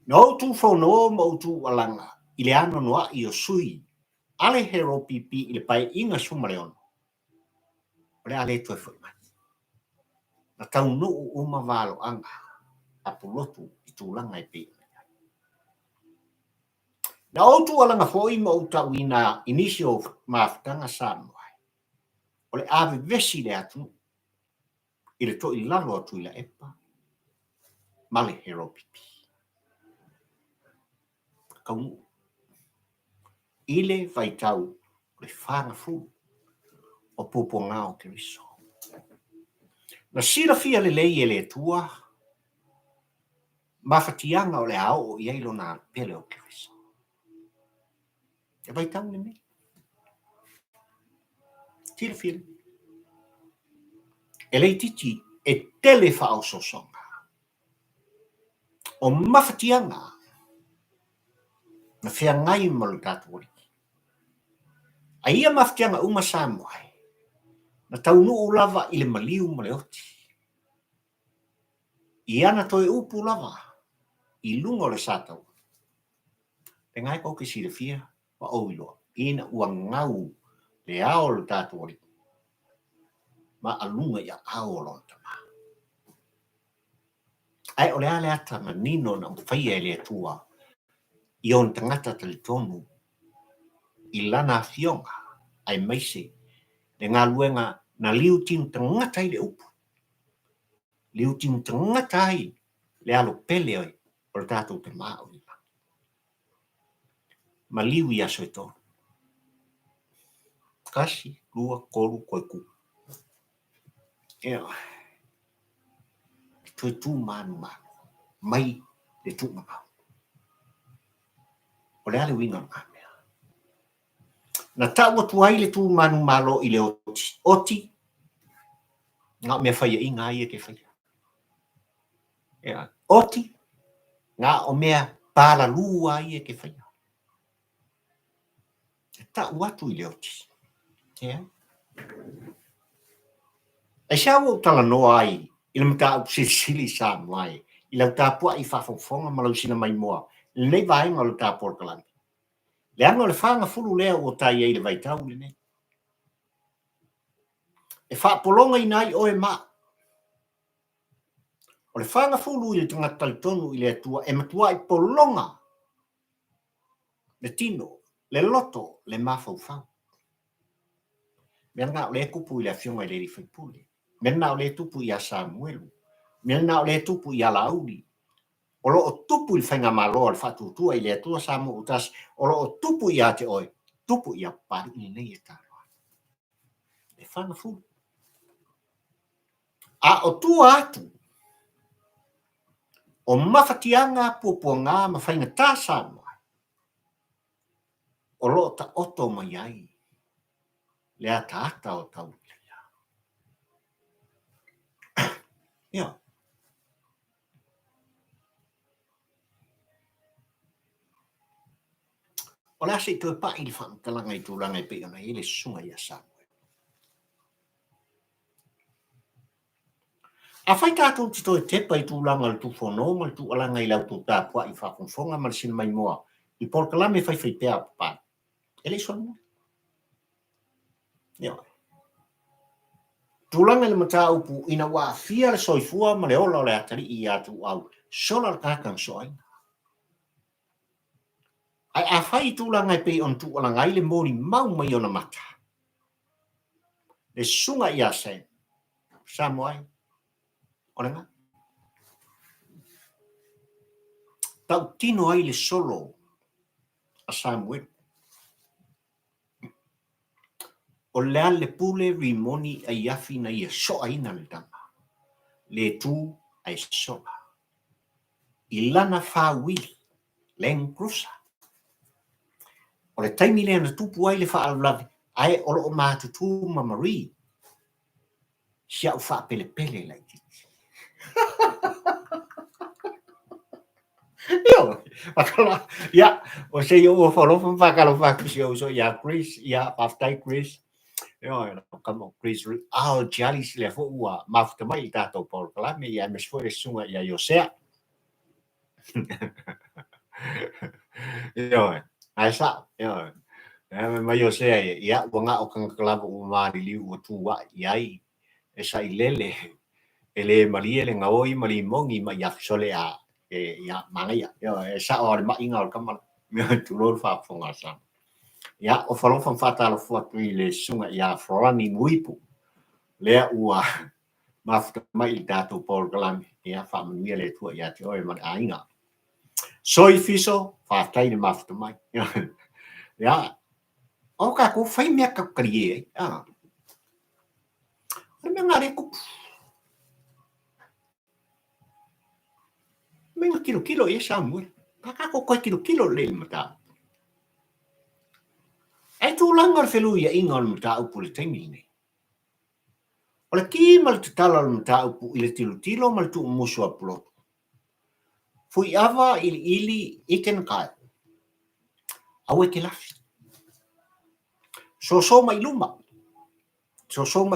Na o tu whono ma o tu alanga. I le ano noa I o sui. Ale hero pipi I le pai inga sumaleon. O le ale tue whaimai. Na tau nuu uma valo anga. A pulotu I tūlanga I pe. Na o tu alanga foi ma o tau ina inisio maafutanga Samoa. O le ave vesi le atu. I le to I lalo a Tuilaepa. Ma le hero pipi. Kaunu. I le vaitau le whanga fu. O Puapuaga o Keriso. Na sira fia le lei e le tua. Mawhatianga o le ao o ieilo na pele o Keriso. E vaitau le me. Tira fia. E lei titi e tele whao sosonga. O mawhatianga. Na whia ngai mo le tātuari. A ia mawhatianga uma Samoa. Na taunu o lava I le maliu mo le oti. I ana toi upu lava. I lungo le satau. Te ngai kau ke sire fia wa oiloa. Ina ua ngau le ao le tātuari. Ma alunga ia ao lo tama. Ai o le ale ata ma nino na mwhaia e le atua. I on tangata tali tonu. I lana fionga. Ai maise. Le ngā luenga na liu tinu tangata I le upu. Liu tinu tangata I le alo pele oi. O le tātou te maa oi. Ma liu I aso e tonu. Kasi, lua, koru, koiku. Ea. Toi tū manu. Mai le tū mamau. O le ale winga mamea. Na tau atu ai le tū manu malo I le oti. Oti. Ngā mea whaia I ngā ia ke whaia. Ea. Oti. Ngā o mea pāla lua ia ke whaia. Tau atu I le oti. Ea. E siawa o tala noa ai. I le mta au sili Samoa ai. I lau Puapuaga I whafonga malau sina mai moa. Le nei vaenga o le Puapuaga kalami. Le anga o le whanga fulu lea o tai ai le vaitau le nei. E whaapolonga I nai o e maa. O le whanga fulu I le tangata talitonu I le atua e matua I polonga. Le tino, le loto, le mawhauwhau. Mea ngā o le kupu I le awhionga I le Fepulea'I. Mea ngā o le tupu I a Samuelu. Mea ngā o le tupu I a Laudi. O lo o tupu I whainga maloa le whatutua I le atua Samoa utas. O lo o tupu I a te oi. Tupu I a pari I nei e tāroa. Le whanga fulu. A o tua atu. O mawhatianga Puapuaga ma whainga tā Samoa. O lo ta oto mai ai. Le a taata o tau. Ia. O le ase tue pa I le whamatalanga I tūlanga I pe ona I le sunga I a Samoa. A whai tātou tito e tepa I tūlanga le tu whono ma le tu alanga I lau tu Puapuaga I whafonfonga ma le sina mai moa. I porkalame whai pēa pa. E le sonu. Ia. Tūlanga le mata upu ina wā fia le soifua ma le ola o le atari I atu au. Sola le kākang soaina. Ai a fai tu la ngai pe on tu la ngai le mori mau mai ona mata. Le sunga ia se. Samoai. Ona nga. Tau tino ai le solo a Samuel. O lea le pule rimoni a iafi na ia soa ina le tama. Le tu ai soa. I lana whawili. Len crusa. O le taimi le na tupu ai le whaalavi. Ai olo o mātutu ma Marie. Sia u wha pele pele lai titi. Yo, makala ya o se yo o folo fun pakalo pakisi o so ya Chris ya after Chris yo kamo Chris jali sile fo ua mafta mai tato por kala me ya mes fo sunga ya yo sea yo asa yo ma yo sea ya wanga o kan kala o ma li o tu wa yai esa ilele ele malie le ngoi mali mongi ma ya sole a ya manga ya esa o ma ingal kamal me tu lo fa fonga sa ya o falo fan fata lo fo tu le sunga ya forani muipu le ua mafta mai dato por galam ya fa mi le tu ya te o ma ainga soi fiso fa tai mafta mai ya o ka ko fai me ka krie me ngare ku me kilo ya Samuel ka ko kilo le mata ai tu langar felu ya ingal mata upul temini o le ki mal tala mata upu ile tilo mal tu musu upload fui ava ili iken kai awe ke lafi so mai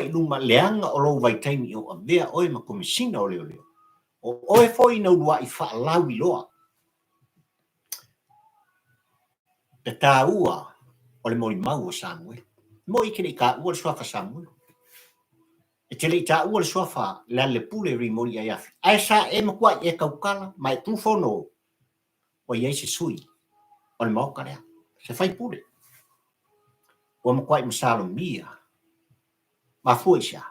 luma leanga o lo vai taimi o avea oe ma komisina o leo o oe foi na ua i fa lawi loa te tā ua o le mori mau o Samuel mo i kene ka ua le suafa Samuel e tele i tā ua le suafa le pule ri mori ai afi ai sa e makua e kaukala mai tu fono o iei se sui o le mauka lea se fai pule o makua i masalo mia ma fua isa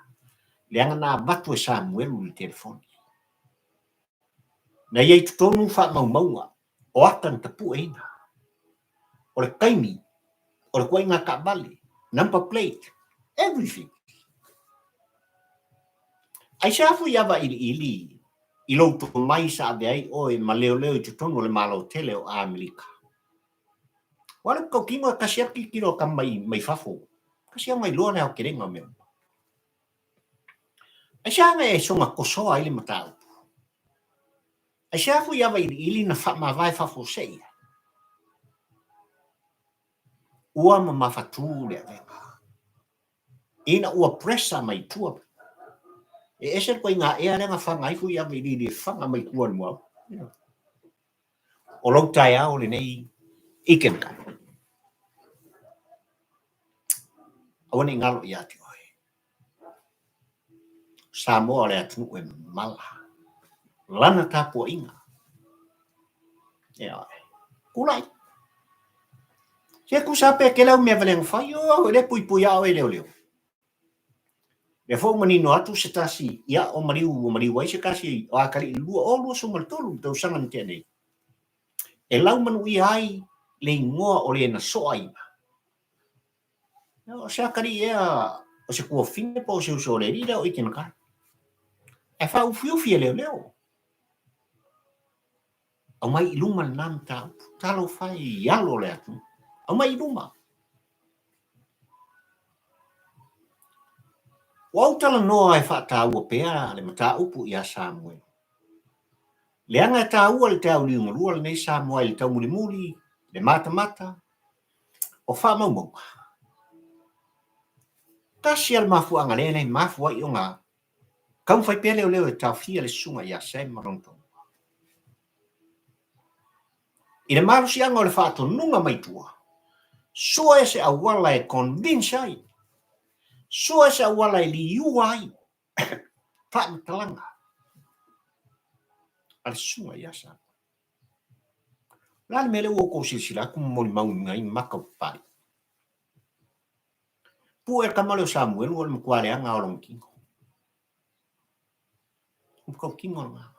leanga na batu e Samuel uli telefoni na iei tutonu fa maunga o atan tapu eina o le kaimi o le kuai ngā kabali number plate everything ai safu yava ili i lo tu mai sa be ai o e maleo i tutonu le malo tele o Amerika wala ko kimo kasia kilo kam mai fafo kasia mai lo na o kerenga me ai sa me songa koso ai le matau ai safu yava ili na fa ma vai fafo sei ua ma mafatu le venga ina ua pressa mai tua e ese ko nga e ana fa ngai fu ya mi di fa mai kuan mo o lo tai a o le nei iken ka o ni ngalo ya ti oi sa mo le atu e mala lana tapo inga ya kulai se ku sape ke la me velen fa yo le pui a o le le fo mani no atu se tasi ya o mari wai se kasi o akali lu o lu so mal tolu do saman tene e lau manu i ai le ngoa o le na so ai o se akali o se kua fine po se uso le rira o iken ka e fa u fiu leo o mai iluma nanta talo fai yalo le atu o mai iluma o tala noa e fa ta u pea le mata upu ia Samuel leanga ta ua le tau liunga lua le nei Samuel le tau muli le mata o fa mau kasi al mafu anga le nei mafu ai onga kam fai pele o leo e tau fia le sunga ia sem maronto i le maru si anga o le fa ato nunga mai tua sua ese awala e convince ai sua ese awala e liua ai fa matalanga al sunga ia sa La mele o ko sila ku mo mau ngai makapari. Pu kamalo Samuel o mo kwale anga olong kingo. Ko kingo nga.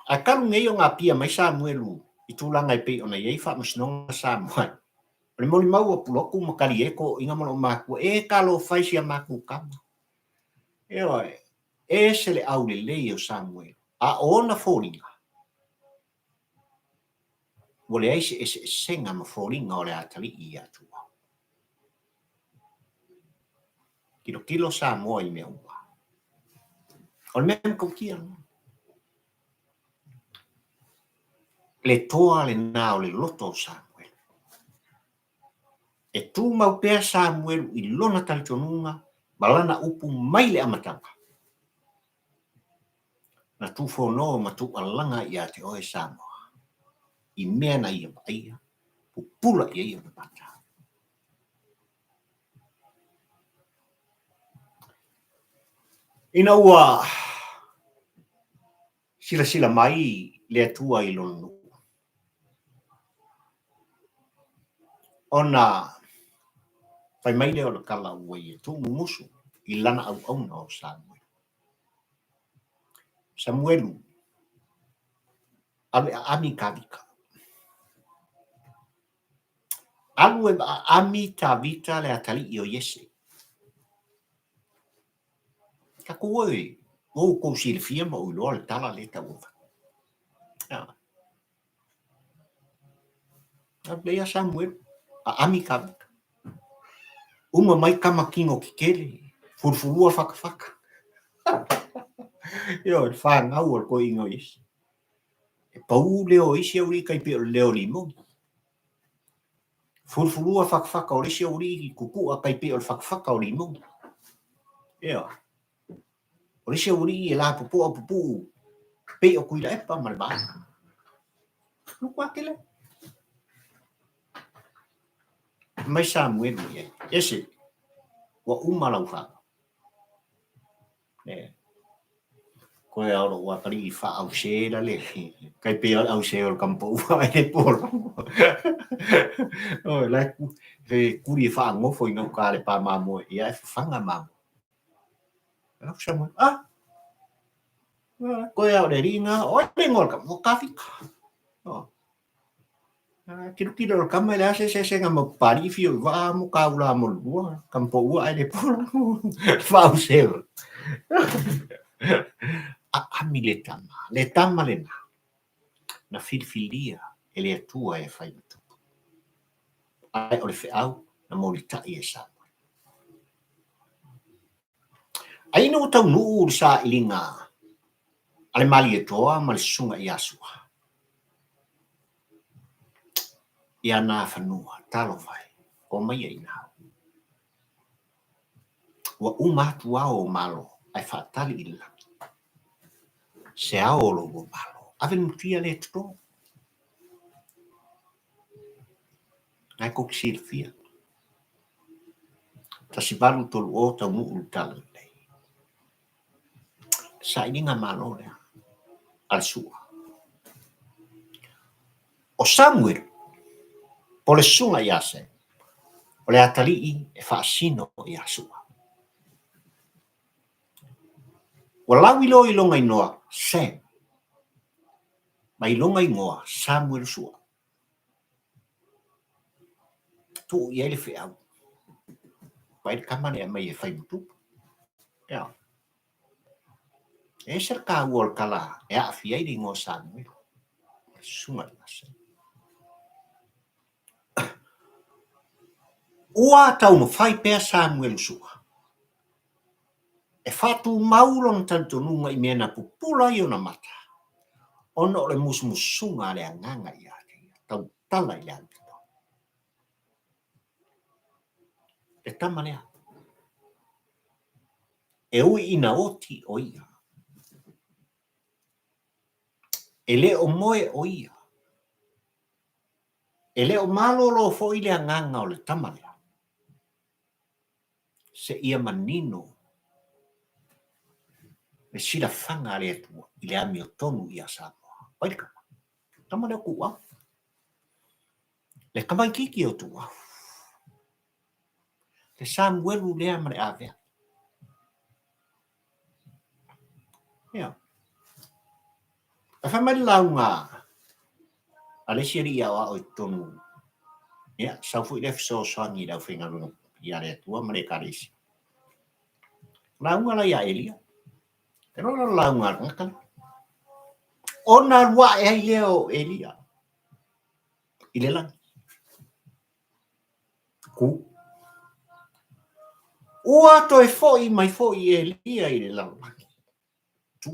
Akaru ngai o nga pia mai Samuel itulanga pe ona ye fa musno Samuel. Le mo mau o pulo ku makali e ko inga mo maku e kalo fai sia maku kama. E se le au le o Samuel. A ona folinga. Wole ai se senga ma folinga o le atali I atu. Kilo Samoa I mea ua. O le mea kau kia. Le toa le nao le loto Samuel. E tu mau pea Samuel I lona talitonunga malana upu mai le amatanga. Na tu fono ma tu alanga I ate oe Samoa. I mea na ia maia. Pupula ia na pata. Ina ua sila mai le atua I lonu. Ona fai mai leo le kala ua ia tu mumusu I lana au na o Samuel. Samuelu ami kavika. Alu ami tavita le atali I o Yese. Kaku oi, o ko silfia ma ulo le tala le ta ufa. Ablea Samuel ami kavika. Uma mai kama kingo kikele. Furfurua faka. Yo, fa ngau ko ingo is. E pau leo isi uri kai pe leo Limogi. Furfurua faka o isi uri kuku a kai pe o faka o Limogi. Yo. O isi uri la pupu pe o Tuilaepa malba. Lupa kele. Mai Samuel ye. Ese. Wa umalau fa. Ko e aro wa kari fa au se la le. Kai pe au se o campo wa e por. Oh, la kuri fa ngo foi no ka le pa mamo ia e fanga mamo. Au Samuel. Ko e aro ringa o le ngol ka mo ka fika. Kilo kama le ase se nga mo pari fio va mo ka ula mo lua campo ua e por. Fa au se. Ami le tama le na filfilia ele atua e fai tu. Ai o le feau na molita e sa. Ai no tau nu sa ilinga. Ale mali e toa ma le sunga I asua. Ia na fanua talo vai o mai ai na. Wa umatu o malo ai fatali illa. Se aolo o malo. Ave nutia le tro. Ai ko silfia. Ta si balu tolu o tau mu utala nei. Sa ilinga malo le al sua. O Samuel po le sunga I ase. O le atali e faasino I asua. O lawi lo I longa inoa Sam. Mai longa ingoa Samuel sua. Tu I ele feau. Pai kamane mai e fai mutu. Ya. E cerca wol kala e a fia I ngo Samuel. Sunga I ase. Ua tau no fai pe Samuel sua. E fatu maulon tanto nunga I mena pupula I ona mata. Ono le musmusunga le anganga I ate. Tau tala I ate. E tamalea. E ui ina oti o ia. E le o moe o ia. E le o malolo fo I le anganga o le tamalea. Se ia manino. Le sila fanga le atua. I le ami o tonu ia Samoa. Oika. Tama le ku'a. Le kamai kiki o tua. Le Samuelu lea mare avea. Ia. A whamai launga. Ale siri ia o tonu. Ia, saufu i lefi so sangi lau whingarunga. Ia le tua mare karisi. Launga la ia elia. Pero la launga ngakala. Ona lua e ai leo elia. Ile lang. Ku. Ua to e foi mai foi elia ile lang. Tu.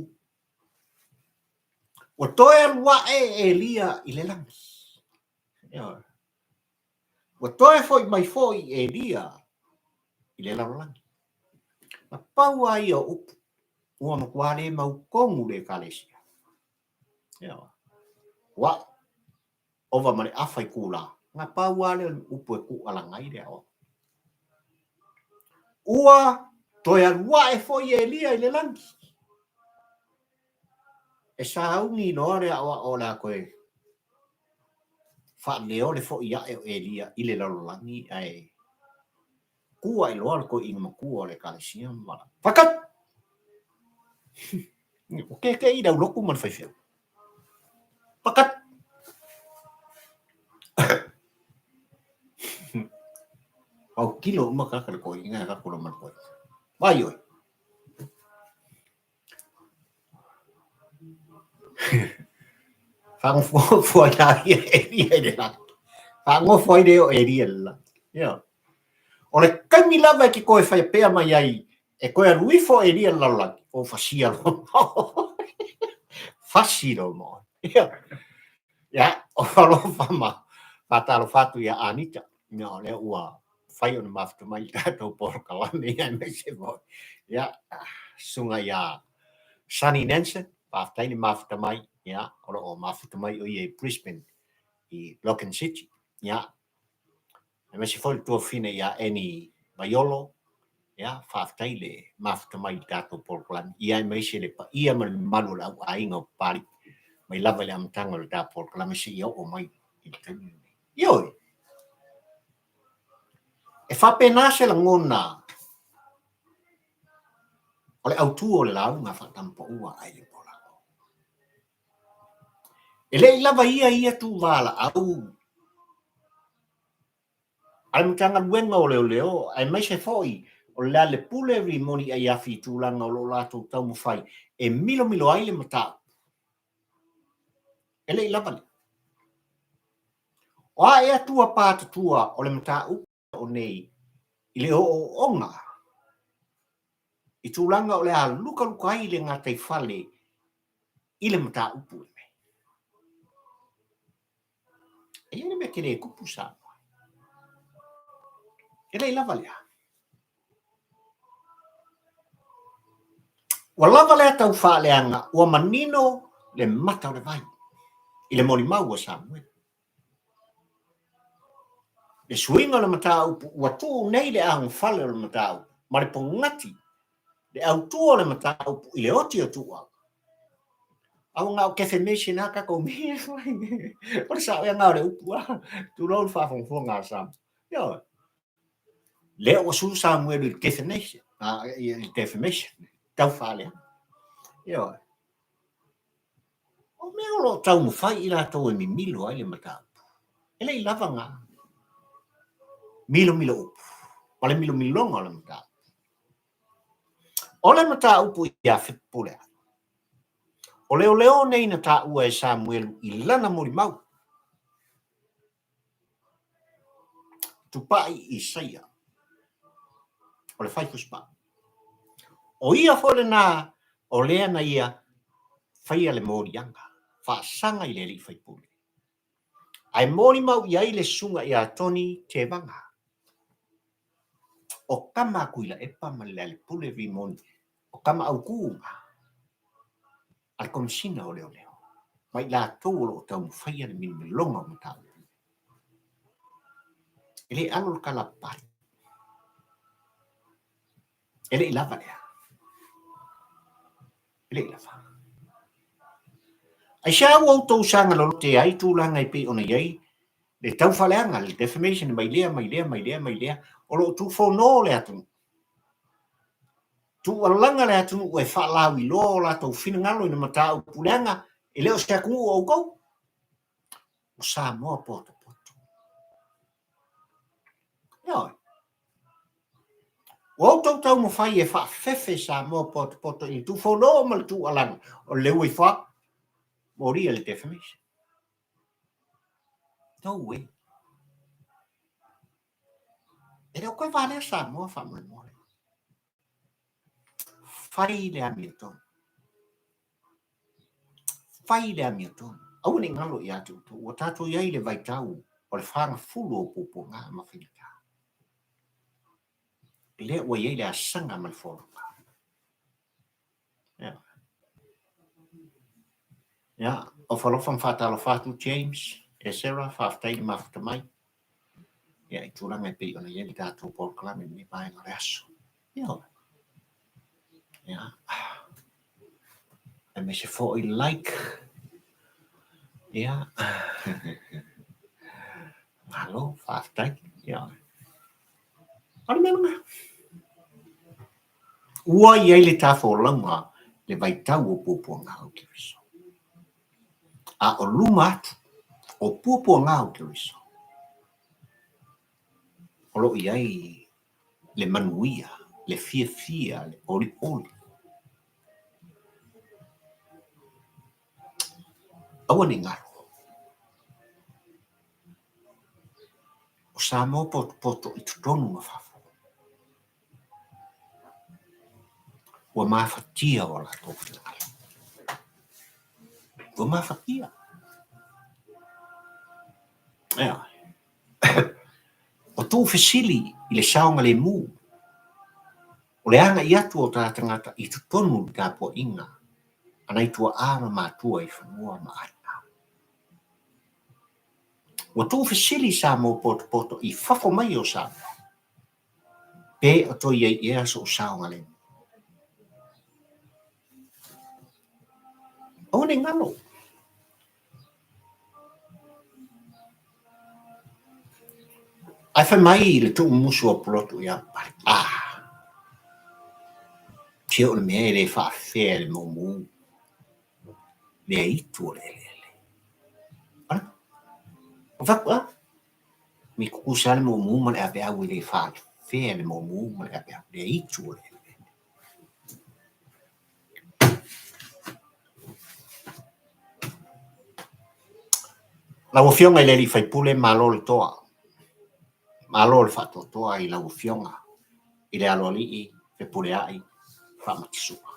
O to e lua e elia ile lang. Ia. O to e foi mai foi elia ile lang. Ma pau ai o upu. Ua makuare mau kongu le kalesia. Ia. Wa. Ova mare awhai kula. Ngā pau ale upu e ku alangai rea o. Ua toi alua e foi elia i le langi. E saungi no rea o la koe. Fa leo le foi ia e elia i le lalangi ai. Kua i loa ko inga makua le kalesia mara. Fakat! Oke ke i dau loku man fai feo. Fakat! Au kilo makaka ko inga kakula man koe. Vai oi. Fang foi la elia de la. Fang foi de elia la. Ia. Ole kaimi lava ki koe fai pea mai ai. E koe ruifo elia la. O fasia lo. Fasiro mo. Ia. Ya, o lo fama. Patalo fatu ya Anita. No, le ua. Fai on maftu mai to por kalani ai me se mo. Ya, sunga ya. Sunny Nansen. Paftai ni maftu mai. Ya, o maftu mai o ye Brisbane. I Lokan City. Ya. E me se foi to fine ya eni Maiolo. Ya, whaftai le mafta mai tato porklan. Ia mai se le pa ia man manu la ainga pari. Mai lava le amtanga le tato porklan se ia o mai. Ioi. E whapena se la ngona. O le autu o le lau ngā whatampa ua ai le pola. E le lava ia tu wala au. Ai mtanga luenga o leo. Ai mai se foi. O le pule rimoni ai afi tūlanga o lo lato tau mawhai. E milo ai le matau. E le lava le. O a ea tua pāta tua o le matau o nei. I le o onga. I tūlanga o le a luka ai le ngā tei whale. I le matau upu e me. E ene me kere kupu sa. E le lava lea. Wa lava lea tau whaleanga. Ua manino le mata o le vai. I le moni mau o Samuel. Le suinga le matau ua tū nei le ang whale o le matau. Ma le pongati. Le au tua le matau i le oti o tua. Au ngau kefe mesi nā kako mea. O le sa ea ngau le upua. Tu rau whawhongwhonga Sam. Yo. Le o su Samuel i kefe mesi. I kefe mesi. Tau whalea. Yo. O mea lo tau mwhai i la tau e mi milo ai le matau. Ele i lava ngā. Milo upu. Pale milo longa o le matau. O le matau upu i a Fepulea'I. O leo nei na tā ua e Samuel i lana mori mau. Tupai i saia. O le whaikuspa. O ia fole nā o lea na ia whaia le mori anga. Whaasanga i le li whaipule. Ai mori mau i ai le sunga i a Tony te vanga. O kama Tuilaepa ma le pule vi moni. O kama au kuunga. Al komsina o leo. Mai la tōro o tau whaia le mini longa o matau. Ele alo kalapari. Ele i lava lea. Ele i lava. Ai siya o tau sanga lo te ai tūlanga i pe ona iai, le tau whaleanga, le defamation, mai lea, o lo tu whono le atu. Tu alanga le atu ue whaalau i lo la tau whina ngalo ina matau puleanga, e leo sea kungu o kou. O sa moa poto. Ioi. O tau mo fai e whaafefe sa moa poto i tu whono ma le tu alanga, o leo i wha, mori le defamation. No way. E leo koe vale sa moa wha mo. Fai le Hamilton. Fai le Hamilton. Au ni ngalo i atu tu. O tato iai le vai tau. O le whanga fulu o pupo ngā mawhinita. Le ua iai le asanga ma le whorunga. Ya. O whalofan whatalo whatu James. E Sarah whaftai mafuta mai. Ya i tūranga i pei ona iai le tato Paul Klame ni mai ngare aso. Ya. E me se fo i like. Ja. Hallo, whaftai. Ja. Ora mena. Ua iai le tafo langa le vai tau o Puapuaga o Keriso. A o luma atu o Puapuaga o Keriso. O lo iai le manuia, le fia, le oli. Aua ni ngaro. O sa mo poto i tutonu ma fafo. Ua mawhatia o la tōwhina ala. Ua mawhatia. Ea. O tō whesili i le saonga le mū. O le anga i atu o tā tangata i tutonu i kāpua inga. Anai tua ama mātua i whanua ma aina. O tō whesili sa mo poto i whafo mai o sa. Pe o tō iei ea so o saonga le. O ne ngalo. Ai whai mai le tō musu o polotu i apari. Tio le mea le whaafea le momu. Le itu le. O whakua? Mi kukusa le momu man e au i le whaafea le momu man e au. Le itu le. Lau fionga i le li Fepulea'I malo le toa. Malo le whato toa i lau fionga. I le aloli'i Fepulea'I whamatisua.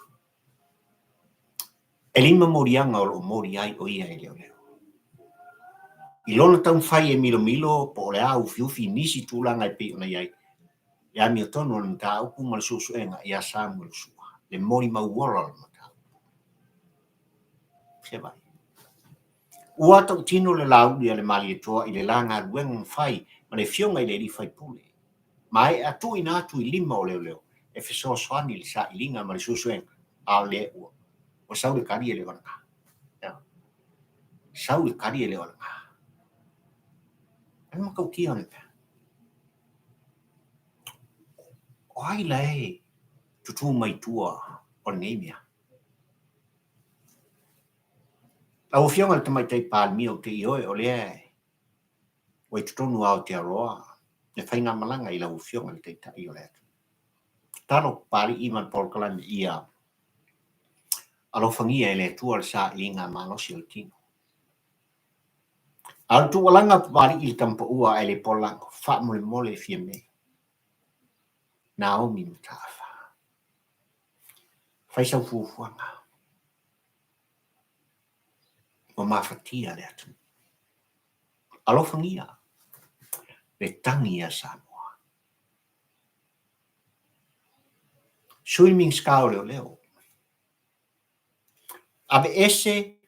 E lima morianga o lo moriai o ia e leo. I lona tau whai e milo po le au fiufi nisi tūlanga i pe ona iai. Ia mi o tono le mta upu ma le susuenga ia samu le sua. Le mori mauola le mta. Sebai. Ua tau tino le laudi le mali e toa i le langa ruenga whai ma le fionga i le li Fepulea'I. Mai atu ina atu i lima o leo. E fesoa soani le sa ilinga ma le susuenga. A le ua. O sau le kari e le wana. Sau le kari e le wana. Ano makau kia ne pia. O ai lai tutu mai tua o nemia. Au fionga le tamai tei palmi o te ioe o lea. Wai tutonu au te aroa. Ne whainga malanga i lau fionga le tei tai o lea. Taro pari iman polkalame ia. Alo fangia e le tua le sa inga malosi o tino. Al tu walanga pari il tampo ua e le polang. Fa mole fie me. Naomi mtafa. Faisau fufuanga. O mawhatia le atu. Alofangia. Le tangia Samoa. Swimming skao leo. Abe ese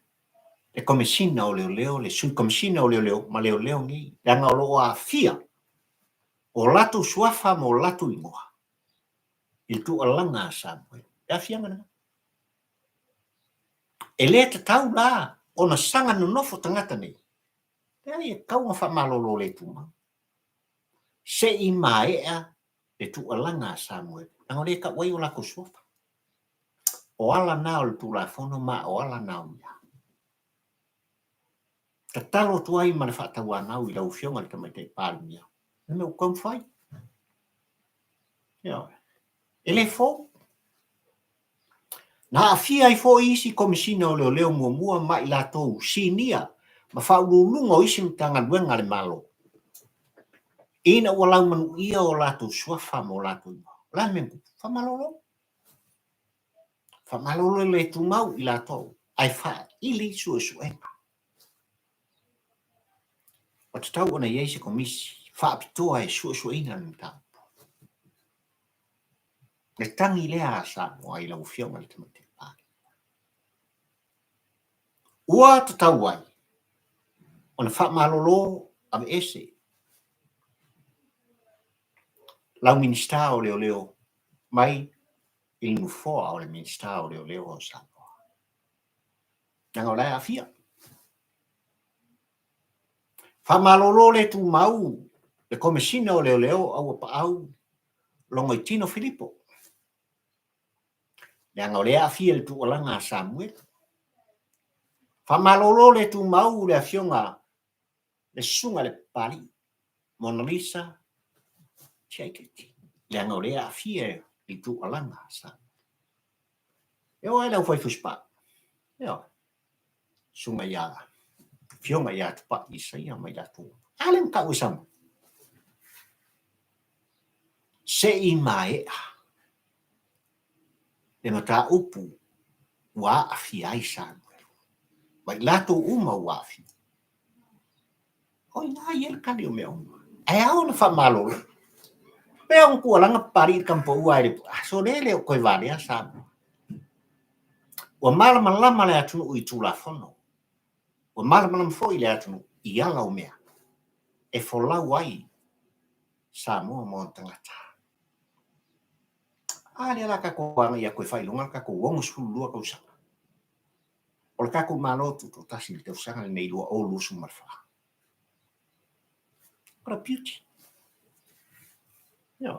le komesina o leo, le sui komesina o leo, ma leo ngi. Langa o loa fia. O latu suafa mo latu ingoa. Il tu alanga Samoa. Ya fianga na. E le te tau la. ona sanga no nofo tangata nei. Ia kau nga whamalolo le tuma. Se I maea le tualanga Samuel. Nanga le ka wai o lako sofa. O ala nao le tulafono ma o ala nao mea. Ka talo tuai ma le whaatawa nao I lau fionga le tamaitei pāli mea. Me o kau whai. Ia. Ele fo. Na afia I fo isi komisina o leo mua ma I latou sinia. Ma whaululunga o isi mtanga duenga le malo. Ina ua lau manu ia o latou suafa mo latou ima. La mengu, whamalolo. Whamalolo le tumau I latou. Ai wha ili suenga. O te tau ona Yesu komisi. Wha apitoa e suena ni tau. Le tangi lea sa mo ai lau fionga le tamate pāki. Ua te tau ai. Ona whamalolo am ese. Lau minista o leo. Mai il nufoa o le minista o leo o Samoa. Nanga o lai afia. Whamalolo le tu mau. Le komisina o leo au pa au. Longo I Tino Filippo. Nanga o lea afia le tu olanga Samuel. Whamalolo le tu mau le afionga. Le sunga le pali. Mona Lisa. Chaiketi. Nanga o lea afia le tu olanga Samuel. Eo ai lau fai fuspa. Eo. Sunga ia. Fionga ia tupa isa ia mai datu. Alem ka usam. Se I maea. Le mata upu. Wa afia ai Samuel. Mai lato uma wa afia. Oi na iel kani o mea uma. Ai au na whamalolo. Pea un kualanga pari I kampo ua ele. So lele o koe vale a Samuel. Ua malama le atunu ui tulafono. Ua malama fo I le atunu I ala o mea. E folau ai Samoa mo tangata. Ale ala kako wanga ia koe whailunga kako wongo sulua kau sanga. O le kako malotu to tasi le tau sanga nei lua o lusu marfa. Ora beauty. Ia.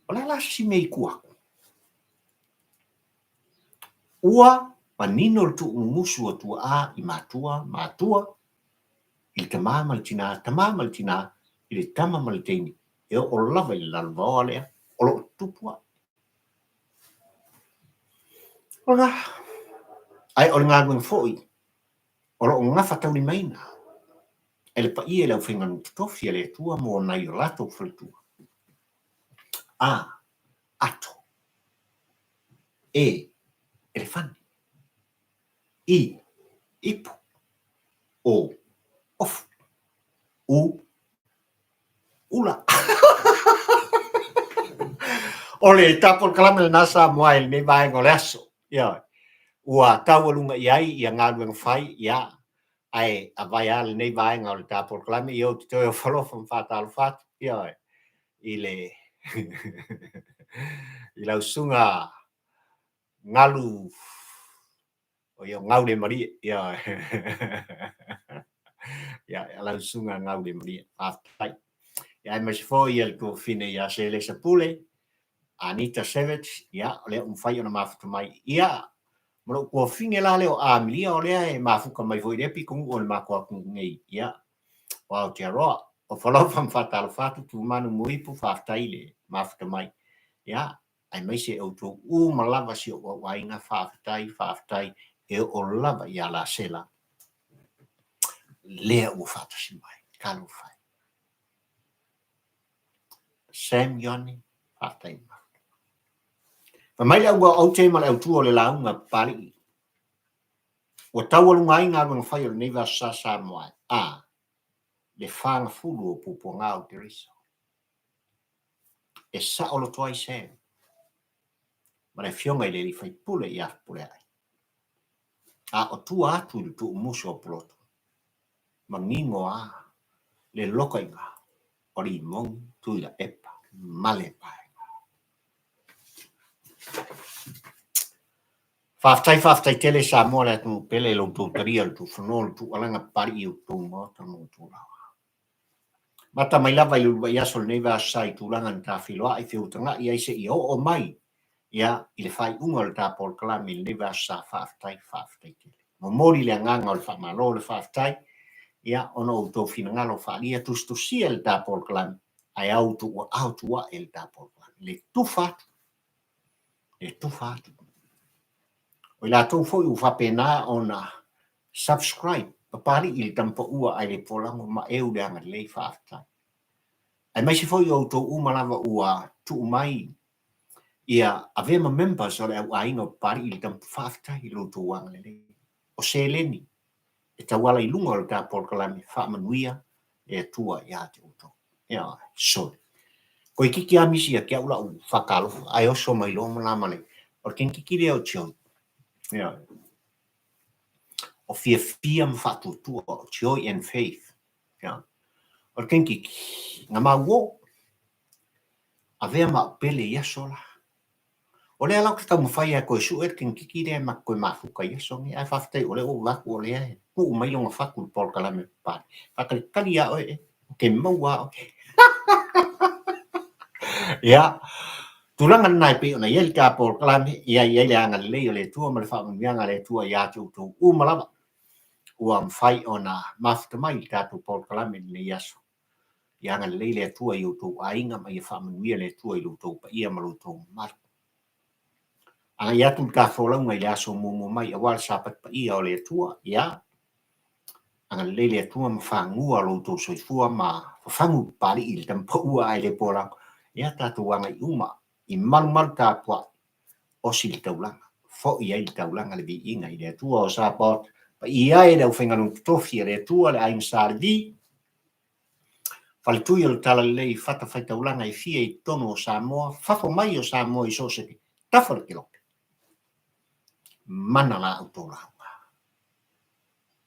O le ala si mei kuaku. Ua panino le tu umusu o tua a I matua. I le tamama le tina. I le tamama le teini. E o lava I le lalvaoa lea. O lo tupua. Ola. Ai o le ngā ngā fōi. O lo ngafa tau ni maina. E le pa ia lau whenganu tutofi le tua mo nai o lato whalitua. Ato. Elefani. Ipu. Ofu. Ula. O le tapol kalame le nasa moai ni vai ngole aso. Ia. Ua tawalunga iai ia ngā whai ia. Ai avai ale nei vai ngā le tapol kalame i o te toi o whalofa mwhātalo whātu. Ia. I le I lau sunga ngalu o ia ngau le maria. Ia. Ia lau sunga ngau le maria. Ai. Ia mas fo ia le fine ia se le sapule. Anita Savage, ia, le umwhai ona mafuta mai. Ia, maro kua whinge la leo amilia o lea e mafuka mai voi repi kungu o le makua kungu ngei. Ia, wao te aroa. O whalau whamwhatalo whatu tu manu muipu whaftai le mafuta mai. Ia, ai mai se au tō malava si o wainga whaftai e o lava ia la sela. Lea ua whatasi mai, kalu whai. Sam Yoni, whaftai mai. Ma mai le au te ma le au tua le launga pari. O tawalunga ai ngā runga whai o le neiva sa moai. Le whanga fulu o Puapuaga o Keriso. E Saoloto ai Sam. Ma le fionga I le li Fepulea'I a Fepulea'I. O tua atu le tu umuso o poloto. Ma ngingo le Loka inga. O Limogi, Tuilaepa, Malepa. Whaftai tele sa moa le tu pele lo tu taria tu whanol tu alanga pari o tu mo tanu tu lawa. Mata mai lava ilu wa yasol neva sai tu langa ta Fepulea'I whiutanga i aise i o mai. Ia i le whai unga le tāpol kalami le neva sa whaftai tele. Mo mori le nganga o le whamalo le whaftai. Ia ono o tō whinangalo whaalia tustusia le tāpol kalami. Ai au tu wa e le tāpol kalami. Le tufatu. O la tau foi u whapena ona subscribe papari i le tampa ua ai le polango ma eu le anga le whaftai. Ai mai se foi o tō umalawa ua tu mai ia avema members o le au ainga papari i le tampa whaftai i lo tō wanga le. O se leni e tawala i lunga o le tāpol kalami whamanuia e tua i ate o tō. Ia, so. Ko i kiki amisi a kia ula u whakalo ai oso mai lo malama le. O ken kiki leo tion. Ia. O fia mfatu tua o joy and faith. Yeah. O kenki nga mawo avea ma pele yasola. O le ala ka mo fai ko su et kenki de ma ko ma fu ka yaso ni ai fafte o le o va o le ai. Ku mai lo fa ku por kala me pa. Fa ka kalia o ke mo wa. Ya. Tulangan nai pe ona yel ka por kala me ya le anga le le tu ma fa mi anga le tu ya tu malama. Ua fai ona mafta mai ka tu por kala me le yaso. Ia ngā leile atua i o tō ainga mai e whamanuia le atua i lo tō pa ia ma lo tō maru. Anga i atu ka wholaunga i le aso momo mai a wala sapat pa ia o le atua, ia. Anga leile atua ma whangua lo tō soifua ma whangu pari i le tampa ua ai le polang. Ia tātou wanga i uma i malu tāpua o si le taulanga. Fo i ai le taulanga le vi inga i le atua o sapat pa ia e lau whenganung tofi le atua le aing sa le vi. Fale tui o tala lei fata fai taulanga i fia i tono o Samoa, fafo mai o Samoa i soseke, tafara ki loke. Mana la au tō launga.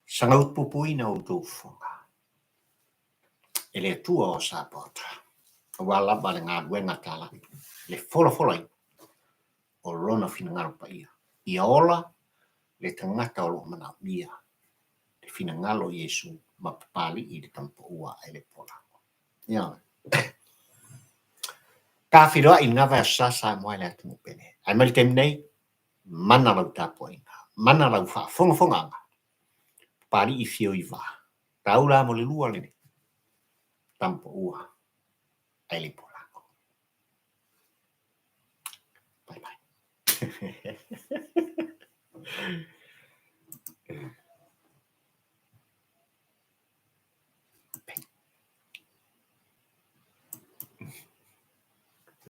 Sanga utpupuina o tō whonga. E le tua o Sapota. Wala bale ngā wenga tala. Le fola o rona fina ngaro pa ia. Ia ola le tangata o lo mana mia. Le fina ngalo Yesu mapapali i le tampa ua ai le pola. Ia. Ka Fepulea'I ngawa sa moa le atu pele. Ai mali tem nei, mana lau tapoinga. Mana lau fonga. Pari i fio i va. Tau la mo le lua le. Tampo ua. Ai le polako. Bye.